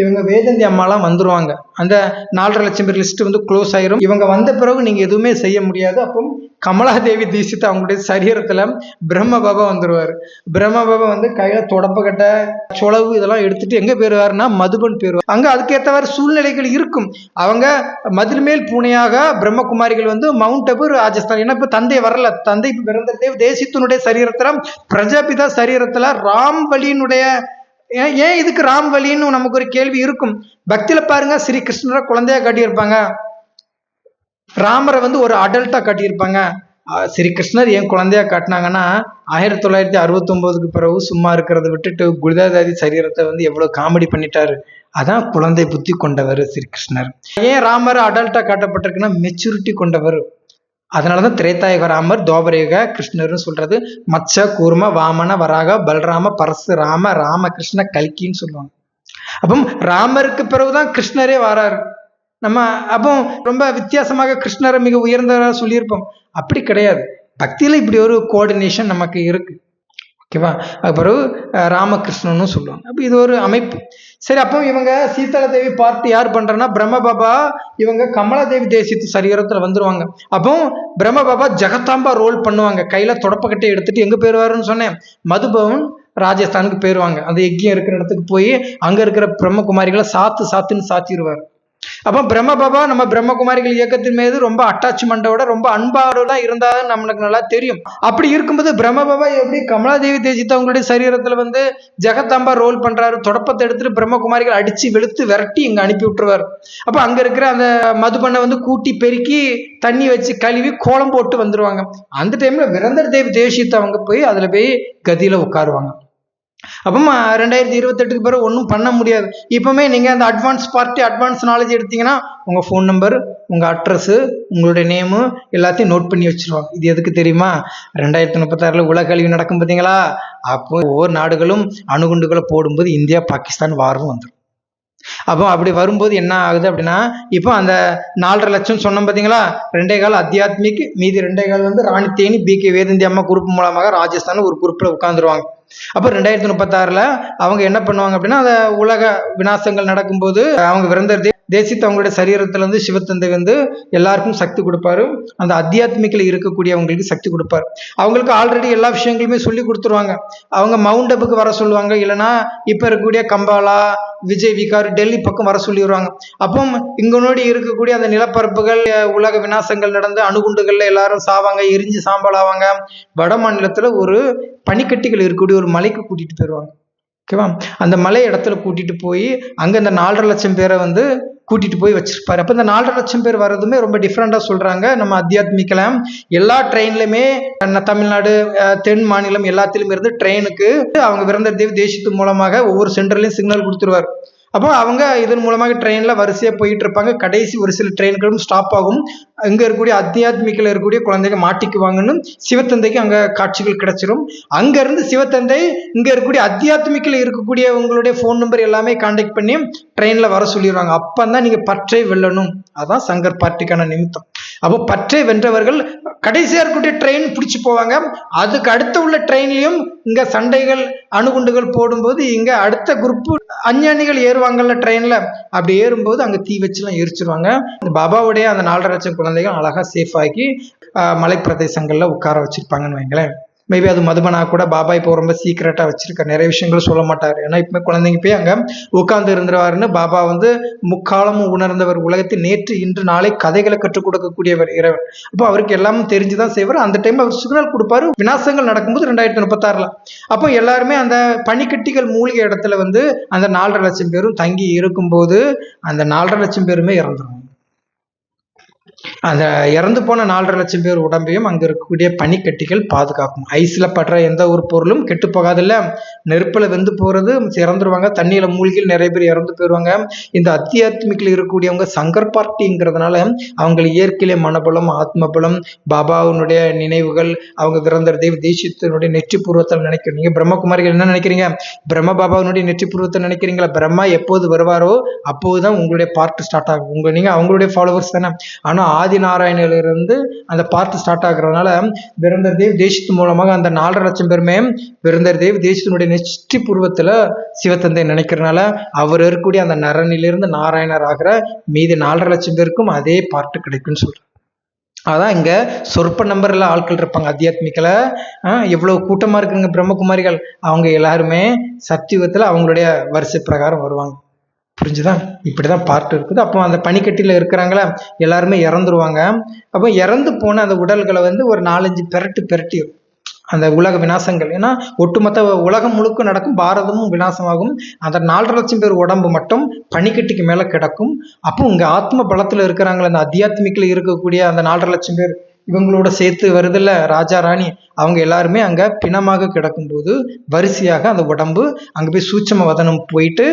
இவங்க வேதந்தி அம்மாலாம் வந்துருவாங்க. அந்த 4.5 லட்சம் பேர் லிஸ்ட் க்ளோஸ் ஆயிரும். இவங்க வந்த பிறகு நீங்க எதுவுமே செய்ய முடியாது. அப்போ கமலாதேவி தீசித் அவங்களுடைய சரீரத்துல பிரம்ம பாபா வந்துருவாரு. பிரம்ம பாபா கையில தொடப்பக்கட்டை சொலவு இதெல்லாம் எடுத்துட்டு எங்க போயிருவாருன்னா மதுபன் போயிருவார். அங்க அதுக்கேற்றவாறு சூழ்நிலைகள் இருக்கும். அவங்க மதில் மேல் பூனையாக பிரம்மகுமாரிகள் மவுண்ட் அபு ராஜஸ்தான். ஏன்னா இப்ப தந்தை வரல. தந்தை இப்ப பிறந்த தேவ் தேசித்தினுடைய சரீரத்துல பிரஜாபிதா சரீரத்துல ராம்வலியினுடைய ஏன் இதுக்கு ராம்வலின்னு நமக்கு ஒரு கேள்வி இருக்கும். பக்தியில பாருங்க, ஸ்ரீ கிருஷ்ணரை குழந்தையா காட்டியிருப்பாங்க, ராமரை ஒரு அடல்ட்டா காட்டியிருப்பாங்க. ஸ்ரீ கிருஷ்ணர் ஏன் குழந்தையா காட்டினாங்கன்னா 1969க்கு பிறகு சும்மா இருக்கிறத விட்டுட்டு குருதாதாதி சரீரத்தை எவ்வளவு காமெடி பண்ணிட்டாரு. அதான் குழந்தை புத்தி கொண்டவர் ஸ்ரீ கிருஷ்ணர். ஏன் ராமர் அடல்ட்டா காட்டப்பட்டிருக்குன்னா மெச்சூரிட்டி கொண்டவர். அதனாலதான் திரேதாயுக ராமர், துவாபரயுக கிருஷ்ணர்னு சொல்றது. மச்ச கூர்ம வாமன வராக பல்ராம பரசுராம ராமகிருஷ்ண கல்கின்னு சொல்லுவாங்க. அப்போ ராமருக்கு பிறகுதான் கிருஷ்ணரே வராரு. நம்ம அப்போ ரொம்ப வித்தியாசமாக கிருஷ்ணரை மிக உயர்ந்தவராக சொல்லியிருப்போம். அப்படி கிடையாது. பக்தியில இப்படி ஒரு கோஆர்டினேஷன் நமக்கு இருக்கு. ஓகேவா? அப்புறம் ராமகிருஷ்ணனும் சொல்லுவாங்க. அப்போ இது ஒரு அமைப்பு. சரி, அப்போ இவங்க சீதள தேவி பார்த்து யார் பண்றன்னா பிரம்ம பாபா, இவங்க கமலாதேவி தேசித்து சரீரத்துல வந்துருவாங்க. அப்போ பிரம்ம பாபா ஜெகதாம்பா ரோல் பண்ணுவாங்க. கையில தொடப்பக்கட்டை எடுத்துட்டு எங்க போயிருவாருன்னு சொன்னேன், மதுபவன் ராஜஸ்தானுக்கு போயிருவாங்க. அந்த யஜ்யம் இருக்கிற இடத்துக்கு போய் அங்க இருக்கிற பிரம்மகுமாரிகளை சாத்துன்னு சாத்திடுவார். அப்போ பிரம்ம பாபா நம்ம பிரம்மகுமாரிகள் இயக்கத்தின் மீது ரொம்ப அட்டாச்மெண்டோட ரொம்ப அன்பாவோட தான் இருந்தாலும் நம்மளுக்கு நல்லா தெரியும். அப்படி இருக்கும்போது பிரம்ம பாபா எப்படி கமலாதேவி தேசித்து அவங்களுடைய சரீரத்துல வந்து ஜெகதாம்பா ரோல் பண்றாரு, தொடப்பத்தை எடுத்துட்டு பிரம்மகுமாரிகள் அடிச்சு வெளுத்து விரட்டி இங்க அனுப்பி விட்டுருவாரு. அப்ப அங்க இருக்கிற அந்த மதுபண்ணை வந்து கூட்டி பெருக்கி தண்ணி வச்சு கழுவி கோலம் போட்டு வந்துருவாங்க. அந்த டைம்ல விரந்தர் தேவி தேசித்து அவங்க போய் அதுல போய் கதியில உட்காருவாங்க. அப்போ 2028க்கு பிறகு ஒன்றும் பண்ண முடியாது. இப்பவுமே நீங்க அந்த அட்வான்ஸ் பார்ட்டி அட்வான்ஸ் நாலேஜ் எடுத்தீங்கன்னா உங்க ஃபோன் நம்பர், உங்க அட்ரஸ், உங்களுடைய நேமு எல்லாத்தையும் நோட் பண்ணி வச்சிருவாங்க. இது எதுக்கு தெரியுமா? 2036 உலக அழிவு நடக்கும் பார்த்தீங்களா? அப்போ ஒவ்வொரு நாடுகளும் அணுகுண்டுகளை போடும்போது இந்தியா பாகிஸ்தான் வாரும் வந்துடும். அப்போ அப்படி வரும்போது என்ன ஆகுது அப்படின்னா, இப்போ அந்த 4.5 லட்சம் சொன்னோம் பார்த்தீங்களா, 2.25 அத்தியாத்மிக், மீதி 2.25 வந்து ராணி தேனி BK வேதந்தி அம்மா குரூப் மூலமாக ராஜஸ்தான் ஒரு குரூப்ல உட்காந்துருவாங்க. அப்போ 2036 அவங்க என்ன பண்ணுவாங்க அப்படின்னா, அந்த உலக விநாசங்கள் நடக்கும்போது அவங்க விரந்தர் தேசித்து அவங்களுடைய சரீரத்துல இருந்து சிவத்தந்தை வந்து எல்லாருக்கும் சக்தி கொடுப்பாரு. அந்த அத்தியாத்மிக்கில் இருக்கக்கூடியவங்களுக்கு சக்தி கொடுப்பாரு. அவங்களுக்கு ஆல்ரெடி எல்லா விஷயங்களுமே சொல்லி கொடுத்துருவாங்க. அவங்க மவுண்ட் அப்புக்கு வர சொல்லுவாங்க, இல்லைன்னா இப்ப இருக்கக்கூடிய கம்பாலா, விஜய் விகார், டெல்லி பக்கம் வர சொல்லிடுவாங்க. அப்போ இங்கனோடி இருக்கக்கூடிய அந்த நிலப்பரப்புகள் உலக விநாசங்கள் நடந்து அணுகுண்டுகள்ல எல்லாரும் சாவாங்க, எரிஞ்சு சாம்பல் ஆவாங்க. வட மாநிலத்துல ஒரு பனிக்கட்டிகள் இருக்கக்கூடிய ஒரு மலைக்கு கூட்டிட்டு போயிடுவாங்க. ஓகேவா? அந்த மலை இடத்துல கூட்டிட்டு போய் அங்க இந்த 4.5 லட்சம் பேரை வந்து கூட்டிட்டு போய் வச்சிருப்பாரு. அப்ப இந்த 4.5 லட்சம் பேர் வர்றதுமே ரொம்ப டிஃப்ரெண்டா சொல்றாங்க. நம்ம அத்தியாத்மிக்கல எல்லா ட்ரெயின்லயுமே தமிழ்நாடு, தென் மாநிலம் எல்லாத்திலுமே இருந்து ட்ரெயினுக்கு அவங்க விரந்தர் தேவி தேசித்து மூலமாக ஒவ்வொரு சென்டர்லயும் சிக்னல் கொடுத்துருவாரு. அப்போ அவங்க இதன் மூலமாக ட்ரெயின்ல வரிசையா போயிட்டு இருப்பாங்க. கடைசி ஒரு சில ட்ரெயின்களும் ஸ்டாப் ஆகும். அங்க இருக்கக்கூடிய அத்தியாத்மிக்கில் இருக்கக்கூடிய குழந்தைங்க மாட்டிக்குவாங்கன்னு சிவத்தந்தைக்கு அங்க காட்சிகள் கிடைச்சிடும். அங்க இருந்து சிவத்தந்தை இங்க இருக்கக்கூடிய அத்தியாத்மிக்கில் இருக்கக்கூடிய உங்களுடைய போன் நம்பர் எல்லாமே கான்டாக்ட் பண்ணி ட்ரெயின்ல வர சொல்லிடுவாங்க. அப்பந்தான் நீங்க பற்றை வெல்லணும். அதான் சங்கர் பார்ட்டிக்கான நிமித்தம். அப்போ பற்றை வென்றவர்கள் கடைசியா இருக்கக்கூடிய ட்ரெயின் பிடிச்சு போவாங்க. அதுக்கு அடுத்த உள்ள ட்ரெயின்லயும் இங்க சண்டைகள் அணுகுண்டுகள் போடும்போது இங்க அடுத்த குரூப் அஞ்ஞானிகள் ஏறுவாங்கல்ல ட்ரெயின்ல, அப்படி ஏறும்போது அங்க தீ வச்சுலாம் எரிச்சிருவாங்க. பாபாவுடைய அந்த 4.5 லட்சம் குழந்தைகள் அழகா சேஃப் ஆக்கி மலை பிரதேசங்கள்ல உட்கார வச்சிருப்பாங்கன்னு வைங்களேன். மேபி அது மதுபனா கூட பாபா இப்போ ரொம்ப சீக்கிரட்டா வச்சிருக்க நிறைய விஷயங்கள் சொல்ல மாட்டாரு. ஏன்னா இப்ப குழந்தைங்க போய் அங்க உட்கார்ந்து இருந்துருவாருன்னு பாபா வந்து முக்காலமும் உணர்ந்தவர், உலகத்தில் நேற்று இன்று நாளை கதைகளை கற்றுக் கொடுக்கக்கூடியவர் இறைவன். அப்போ அவருக்கு எல்லாமே தெரிஞ்சுதான் செய்வார். அந்த டைம்ல அவர் சிக்னல் கொடுப்பாரு. விநாசங்கள் நடக்கும்போது 2036 அப்போ எல்லாருமே அந்த பனிக்கட்டிகள் மூலிகை இடத்துல வந்து அந்த 4.5 லட்சம் பேரும் தங்கி இருக்கும்போது அந்த 4.5 லட்சம் பேருமே இறந்துருவாங்க. அந்த இறந்து போன 4.5 லட்சம் பேர் உடம்பையும் அங்க இருக்கக்கூடிய பனிக்கட்டிகள் பாதுகாக்கும். ஐஸ்ல படுற எந்த ஒரு பொருளும் கெட்டு போகாதுல்ல, நெருப்புல வெந்து போறது இறந்துருவாங்க, தண்ணியில மூழ்கில் நிறைய பேர் இறந்து போயிருவாங்க. இந்த அத்தியாத்மிக்கில் இருக்கக்கூடியவங்க சங்கர் பார்ட்டிங்கிறதுனால அவங்க இயற்கையிலே மனபலம், ஆத்மபலம், பாபாவுடைய நினைவுகள், அவங்க விரந்தர் தேவ் தேசியத்தினுடைய நெற்றி பூர்வத்தில் நினைக்கிறீங்க. நீங்க பிரம்மகுமாரிகள் என்ன நினைக்கிறீங்க? பிரம்ம பாபாவுடைய நெற்றி பூர்வத்தை நினைக்கிறீங்களா? பிரம்மா எப்போது வருவாரோ அப்போதுதான் உங்களுடைய பார்ட் ஸ்டார்ட் ஆகும். நீங்க அவங்களுடைய ஃபாலோவர்ஸ் தானே. ஆனா ஆதி நாராயணிலிருந்து அந்த பார்ட் ஸ்டார்ட் ஆகுறதுனால விரந்தர் தேவ் தேசித்து மூலமாக அந்த 4.5 லட்சம் பேருமே விரந்தர் தேவ் தேசித்தினுடைய நெற்றி பூர்வத்துல சிவத்தந்தை நினைக்கிறதுனால அவர் இருக்கக்கூடிய அந்த நரனிலிருந்து நாராயணர் ஆகிற மீதி 4.5 லட்சம் பேருக்கும் அதே பார்ட் கிடைக்கும்னு சொல்றேன். அதான் இங்க சொற்ப நம்பர்ல ஆட்கள் இருப்பாங்க. அத்தியாத்மிக்கல எவ்வளவு கூட்டமா இருக்குங்க பிரம்மகுமாரிகள், அவங்க எல்லாருமே சத்தியுகத்துல அவங்களுடைய வரிசை பிரகாரம் வருவாங்க. புரிஞ்சுதான்? இப்படிதான் பார்ட் இருக்குது. அப்போ அந்த பனிக்கட்டியில இருக்கிறாங்களா எல்லாருமே இறந்துருவாங்க. அப்போ இறந்து போன அந்த உடல்களை வந்து ஒரு 4-5 பெரட்டி அந்த உலக விநாசங்கள், ஏன்னா ஒட்டுமொத்த உலகம் முழுக்க நடக்கும், பாரதமும் விநாசமாகும். அந்த 4.5 லட்சம் பேர் உடம்பு மட்டும் பனிக்கட்டிக்கு மேல கிடக்கும். அப்போ இங்க ஆத்ம பலத்துல இருக்கிறாங்களே அந்த அத்தியாத்மிக்கில் இருக்கக்கூடிய அந்த 4.5 லட்சம் பேர் இவங்களோட சேர்த்து வருதுல்ல ராஜா ராணி, அவங்க எல்லாருமே அங்க பிணமாக கிடக்கும்போது வரிசையாக அந்த உடம்பு அங்க போய் சூட்சம வதனம் போயிட்டு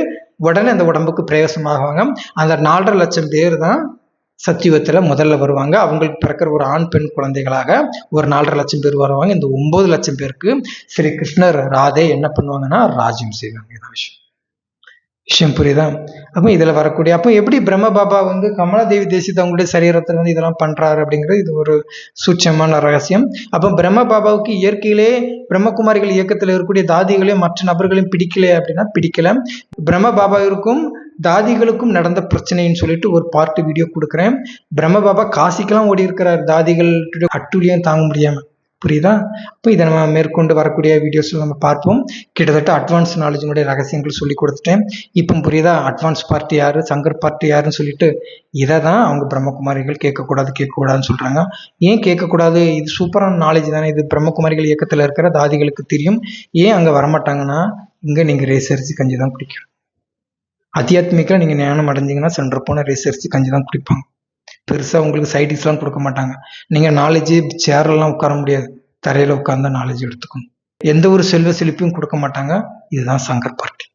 உடனே அந்த உடம்புக்கு பிரவேசமாகுவாங்க. அந்த 4.5 லட்சம் பேர் தான் சத்தியுகத்துல முதல்ல வருவாங்க. அவங்களுக்கு பிறக்கிற ஒரு ஆண் பெண் குழந்தைகளாக ஒரு 4.5 லட்சம் பேர் வருவாங்க. இந்த 9 லட்சம் பேருக்கு ஸ்ரீ கிருஷ்ணர் ராதே என்ன பண்ணுவாங்கன்னா ராஜ்யம் செய்வாங்க. இதான் விஷயம். விஷயம் புரியுதா? அப்போ இதில் வரக்கூடிய அப்போ எப்படி பிரம்ம பாபா வந்து கமலாதேவி தேசித் அவங்களுடைய சரீரத்தில் வந்து இதெல்லாம் பண்ணுறாரு அப்படிங்கிறது இது ஒரு சூட்சமான ரகசியம். அப்போ பிரம்ம பாபாவுக்கு இயற்கையிலே பிரம்மகுமாரிகள் இயக்கத்தில் இருக்கக்கூடிய தாதிகளையும் மற்ற நபர்களையும் பிடிக்கல அப்படின்னா பிடிக்கல. பிரம்ம பாபாவிற்கும் தாதிகளுக்கும் நடந்த பிரச்சனைன்னு சொல்லிட்டு ஒரு பார்ட் வீடியோ கொடுக்குறேன். பிரம்ம பாபா காசிக்கெல்லாம் ஓடி இருக்கிறார் தாதிகள் அட்டுழியம் தாங்க முடியாமல். புரியுதா? அப்போ இதை நம்ம மேற்கொண்டு வரக்கூடிய வீடியோஸில் நம்ம பார்ப்போம். கிட்டத்தட்ட அட்வான்ஸ் நாலேஜினுடைய ரகசியங்கள் சொல்லி கொடுத்துட்டேன். இப்போ புரியுதா? அட்வான்ஸ் பார்ட்டி யார், சங்கர் பார்ட்டி யாருன்னு சொல்லிட்டு இதை தான் அவங்க பிரம்மகுமாரிகள் கேட்கக்கூடாதுன்னு சொல்கிறாங்க. ஏன் கேட்கக்கூடாது? இது சூப்பரான நாலேஜ் தானே, இது பிரம்மகுமாரிகள் இயக்கத்தில் இருக்கிற தாதிகளுக்கு தெரியும். ஏன் அங்கே வரமாட்டாங்கன்னா, இங்கே நீங்கள் ரேசரிசி கஞ்சி தான் குடிக்கணும். அத்தியாத்மிக்காக நீங்கள் ஞானம் அடைஞ்சிங்கன்னா சென்டர் போன ரேசரிசி கஞ்சி தான் குடிப்பாங்க. பெருசாக உங்களுக்கு சைடிஷ்லாம் கொடுக்க மாட்டாங்க. நீங்கள் நாலேஜ் சேர்லாம் உட்கார முடியாது, தரையில் உட்கார்ந்த நாலேஜ் எடுத்துக்கணும். எந்த ஒரு செல்வ செழிப்பையும் கொடுக்க மாட்டாங்க. இதுதான் சங்கர் பார்ட்டி.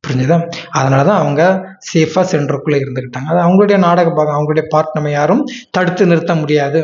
புரிஞ்சுதா? அதனால தான் அவங்க சேஃபாக சென்டருக்குள்ளே இருந்துக்கிட்டாங்க. அது அவங்களுடைய நாடக பாகம், அவங்களுடைய பார்ட் நம்ம யாரும் தடுத்து நிறுத்த முடியாது.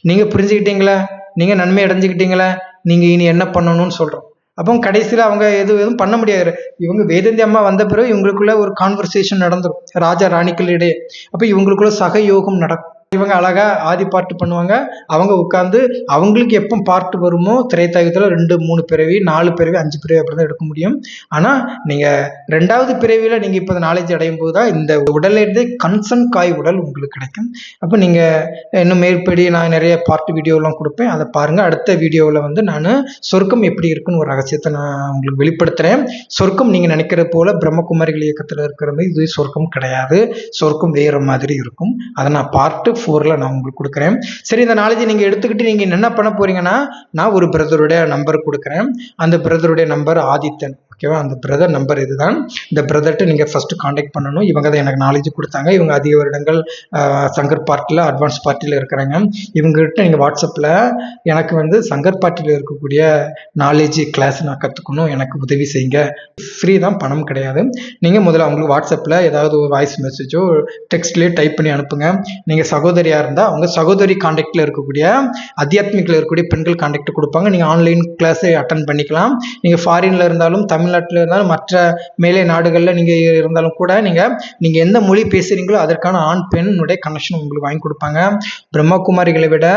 நீங்கள் புரிஞ்சுக்கிட்டீங்களா? நீங்கள் நன்மை அடைஞ்சிக்கிட்டீங்களா? நீங்கள் இனி என்ன பண்ணணும்னு சொல்கிறோம். அப்போ கடைசியில் அவங்க எதுவும் பண்ண முடியாது. இவங்க வேதந்தி அம்மா வந்த பிறகு இவங்களுக்குள்ள ஒரு கான்வர்சேஷன் நடந்துடும் ராஜா ராணிகளிடையே. அப்போ இவங்களுக்குள்ள சகயோகம் நடக்கும். இவங்க அழகா ஆதி பார்ட் பண்ணுவாங்க. அவங்க உட்காந்து அவங்களுக்கு எப்போ பார்ட் வருமோ திரைத்தாயத்தில் 2, 3 பிறவி, 4 பிறவி, 5 பிறவி அப்படி தான் எடுக்க முடியும். ஆனால் நீங்கள் 2வது பிறவியில் நீங்கள் இப்போ நாலேஜ் அடையும் போது தான் இந்த உடலிலிருந்து கன்சன் காய் உடல் உங்களுக்கு கிடைக்கும். அப்போ நீங்கள் இன்னும் மேற்படி நான் நிறைய பார்ட் வீடியோலாம் கொடுப்பேன், அதை பாருங்கள். அடுத்த வீடியோவில் வந்து நான் சொர்க்கம் எப்படி இருக்குன்னு ஒரு ரகசியத்தை நான் உங்களுக்கு வெளிப்படுத்துகிறேன். சொர்க்கம் நீங்கள் நினைக்கிற போல பிரம்மகுமாரிகள் இயக்கத்தில் இருக்கிறது இது சொர்க்கம் கிடையாது. சொர்க்கம் வேறு மாதிரி இருக்கும். அதை நான் பார்ட் 4ல் நான் உங்களுக்கு கொடுக்குறேன். சரி, இந்த நாலேஜை நீங்கள் எடுத்துக்கிட்டு நீங்கள் என்ன பண்ண போறீங்கன்னா, நான் ஒரு பிரதருடைய நம்பர் கொடுக்குறேன். அந்த பிரதருடைய நம்பர் ஆதித்தன். ஓகேவா? அந்த பிரதர் நம்பர் இதுதான். இந்த பிரதர்கிட்ட நீங்கள் ஃபஸ்ட்டு காண்டாக்ட் பண்ணணும். இவங்க தான் எனக்கு நாலேஜ் கொடுத்தாங்க. இவங்க அதிக வருடங்கள் சங்கர் பார்ட்டியில் அட்வான்ஸ் பார்ட்டியில் இருக்கிறாங்க. இவங்ககிட்ட நீங்கள் வாட்ஸ்அப்பில் எனக்கு வந்து சங்கர் பார்ட்டியில் இருக்கக்கூடிய நாலேஜ் கிளாஸ் நான் கற்றுக்கணும், எனக்கு உதவி செய்யுங்க. ஃப்ரீ தான், பணம் கிடையாது. நீங்கள் முதல்ல அவங்களுக்கு வாட்ஸ்அப்பில் ஏதாவது ஒரு வாய்ஸ் மெசேஜோ டெக்ஸ்ட்லேயே டைப் பண்ணி அனுப்புங்க. நீங்கள் சகோதரியாக இருந்தால் அவங்க சகோதரி காண்டாக்டில் இருக்கக்கூடிய அத்தியாத்மிக்கில் இருக்கக்கூடிய பெண்கள் காண்டாக்ட் கொடுப்பாங்க. நீங்கள் ஆன்லைன் கிளாஸை அட்டன் பண்ணிக்கலாம். நீங்கள் ஃபாரினில் இருந்தாலும் தமிழ்நாட்டில் இருந்தாலும் மற்ற மேலே நாடுகளில் நீங்கள் இருந்தாலும் கூட நீங்கள் எந்த மொழி பேசுகிறீங்களோ அதற்கான ஆண் பெண்ணுடைய கனெக்ஷன் உங்களுக்கு வாங்கி கொடுப்பாங்க. பிரம்மகுமாரிகளை விட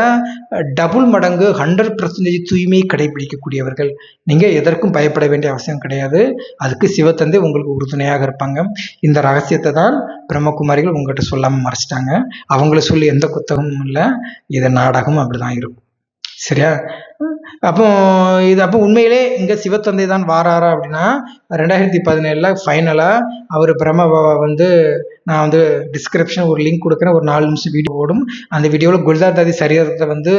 டபுள் மடங்கு 100% தூய்மையை கடைபிடிக்கக்கூடியவர்கள். நீங்கள் எதற்கும் பயப்பட வேண்டிய அவசியம் கிடையாது. அதுக்கு சிவத்தந்தை உங்களுக்கு உறுதுணையாக இருப்பாங்க. இந்த ரகசியத்தை தான் பிரம்மகுமாரிகள் உங்கள்கிட்ட சொல்லாமல் மறைச்சிட்டாங்க. அவங்கள சொல்லி எந்த குத்தகமும் இல்லை. இது நாடகம் அப்படிதான் இருக்கும். சரியா? அப்போ உண்மையிலே இங்கே சிவத்தந்தை தான் வாராரா அப்படின்னா 2017 ஃபைனலாக அவர் பிரம்ம பாபா வந்து நான் வந்து டிஸ்கிரிப்ஷன் ஒரு லிங்க் கொடுக்குறேன். ஒரு 4 நிமிஷம் வீடியோ ஓடும். அந்த வீடியோவில் குல்தார் தாதி சரீரத்தை வந்து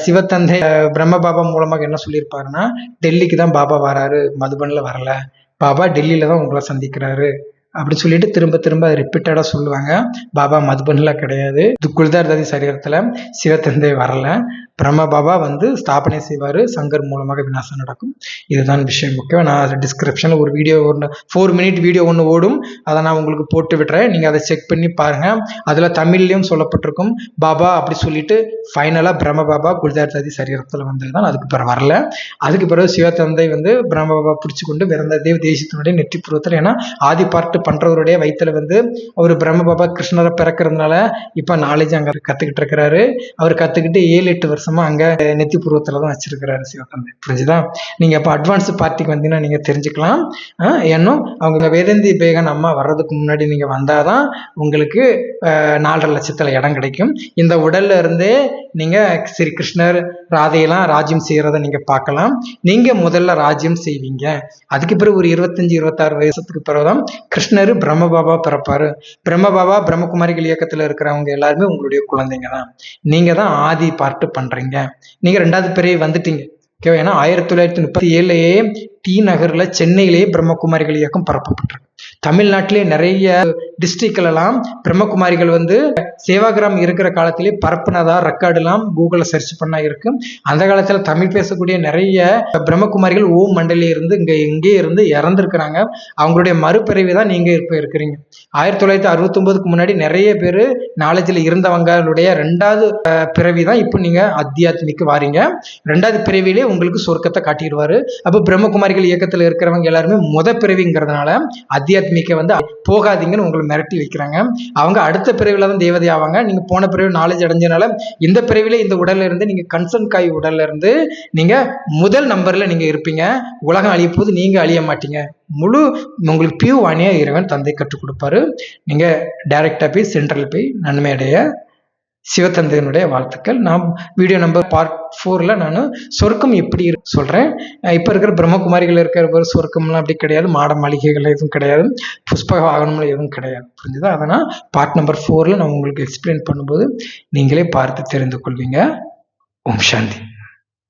சிவத்தந்தை பிரம்ம பாபா மூலமாக என்ன சொல்லியிருப்பாருன்னா, டெல்லிக்கு தான் பாபா வராரு, மதுபனில் வரல. பாபா டெல்லியில் தான் உங்களை சந்திக்கிறாரு அப்படின்னு சொல்லிட்டு திரும்ப திரும்ப ரிப்பீட்டடாக சொல்லுவாங்க. பாபா மதுபனில் கிடையாது. குல்தார் தாதி சரீரத்தில் சிவத்தந்தை வரல. பிரம்ம பாபா வந்து ஸ்தாபனை செய்வார். சங்கர் மூலமாக விநாசம் நடக்கும். இதுதான் விஷயம். ஓகேவா? நான் அதை டிஸ்கிரிப்ஷனில் ஒரு வீடியோ 4 மினிட் வீடியோ ஒன்று ஓடும். அதை நான் உங்களுக்கு போட்டு விட்டுறேன். நீங்கள் அதை செக் பண்ணி பாருங்கள். அதில் தமிழ்லையும் சொல்லப்பட்டிருக்கும். பாபா அப்படி சொல்லிட்டு ஃபைனலாக பிரம்ம பாபா குல்தார் தாதி சரீரத்தில் வந்தது தான். அதுக்கு பிறகு வரல. அதுக்கு பிறகு சிவத்தந்தை வந்து பிரம்ம பாபா பிடிச்சி கொண்டு விரந்த தேவ தேசத்தினுடைய நெற்றிப்புறத்தில், ஏன்னா ஆதி பார்ட்டு பண்ணுறவருடைய வயிற்றில் வந்து அவர் பிரம்ம பாபா கிருஷ்ணரை பிறக்கிறதுனால இப்போ நாலேஜ் அங்கே கற்றுக்கிட்டு இருக்கிறாரு. அவர் கற்றுக்கிட்டு 7-8 வருஷமா அங்கே நெத்திபூர்வத்தில் தான் வச்சிருக்கிறாரு சிவத்தந்தை. புரிஞ்சுதா? நீங்கள் இப்போ அட்வான்ஸ் பார்ட்டிக்கு வந்தீங்கன்னா நீங்கள் தெரிஞ்சுக்கலாம். ஏன்னும் அவங்க வேதந்தி பேகன் அம்மா வர்றதுக்கு முன்னாடி நீங்கள் வந்தால் தான் உங்களுக்கு 4.5 லட்சத்தில் இடம் கிடைக்கும். இந்த உடல்ல இருந்தே நீங்கள் ஸ்ரீ கிருஷ்ணர் ராதையெல்லாம் ராஜ்யம் செய்கிறத நீங்கள் பார்க்கலாம். நீங்கள் முதல்ல ராஜ்யம் செய்வீங்க. அதுக்கு பிறகு ஒரு 25-26 வயசுக்கு பிறகுதான் கிருஷ்ணர் பிரம்ம பாபா பிறப்பாரு. பிரம்ம பாபா பிரம்மகுமாரிகள் இயக்கத்தில் இருக்கிறவங்க எல்லாருமே உங்களுடைய குழந்தைங்க தான். நீங்கள் தான் ஆதி பார்ட்டு பண்ணுறீங்க. நீங்கள் 2வது பிறவி வந்துட்டீங்க. ஓகேவா? ஏன்னா 1937 டி நகர்ல சென்னையிலேயே பிரம்மகுமாரிகள் இயக்கம் பரப்பப்பட்டிருக்கு. தமிழ்நாட்டிலே நிறைய டிஸ்ட்ரிக்ட்லாம் பிரம்மகுமாரிகள் வந்து சேவாகிராம் இருக்கிற காலத்திலே பரப்புனதா ரெக்கார்டுலாம் கூகுளில் சர்ச் பண்ணா இருக்கு. அந்த காலத்தில் தமிழ் பேசக்கூடிய நிறைய பிரம்மகுமாரிகள் ஓம் மண்டலே இருந்து இங்கே இருந்து இறந்துருக்கிறாங்க. அவங்களுடைய மறுபிறவி தான் நீங்க இப்போ இருக்கிறீங்க. 1969க்கு முன்னாடி நிறைய பேர் நாலேஜில் இருந்தவங்களுடைய 2வது பிறவி தான் இப்போ நீங்க அத்தியாத்மிக்கு வாரீங்க. 2வது பிறவிலே உங்களுக்கு சொர்க்கத்தை காட்டிடுவாரு. அப்போ பிரம்மகுமாரிகள் இயக்கத்தில் இருக்கிறவங்க எல்லாருமே பிறவிங்கிறதுனால அத்தியாத்மிக ஆத்தியத்மிக வந்து போகாதீங்கன்னு உங்களை மிரட்டி வைக்கிறாங்க. அவங்க அடுத்த பிறவில தான் தேவதை ஆவாங்க. நீங்க போன பிறவி நாலேஜ் அடைஞ்சனால இந்த பிறவில இந்த உடல்ல இருந்து நீங்க கன்சர்ன் காய் உடல்ல இருந்து நீங்க முதல் நம்பர்ல நீங்க இருப்பீங்க. உலகம் அழிய போது நீங்க அழிய மாட்டீங்க. முழு உங்களுக்கு பியூவானியா இறைவன் தந்தை கற்றுக் கொடுப்பாரு. நீங்க டைரக்டா போய் சென்ட்ரல் போய் நன்மை அடைய சிவத்தந்தையினுடைய வாழ்த்துக்கள். நான் வீடியோ நம்பர் பார்ட் 4ல் நான் சொர்க்கம் எப்படி சொல்கிறேன். இப்போ இருக்கிற பிரம்மகுமாரிகள் இருக்கிற சொர்க்கம்லாம் அப்படி கிடையாது, மாட மாளிகைகள் எதுவும் கிடையாது, புஷ்பக வாகனம்ல எதுவும் கிடையாது. புரிஞ்சுதா? அதனால் பார்ட் நம்பர் 4ல் நான் உங்களுக்கு எக்ஸ்பிளைன் பண்ணும்போது நீங்களே பார்த்து தெரிந்து கொள்வீங்க. ஓம் சாந்தி.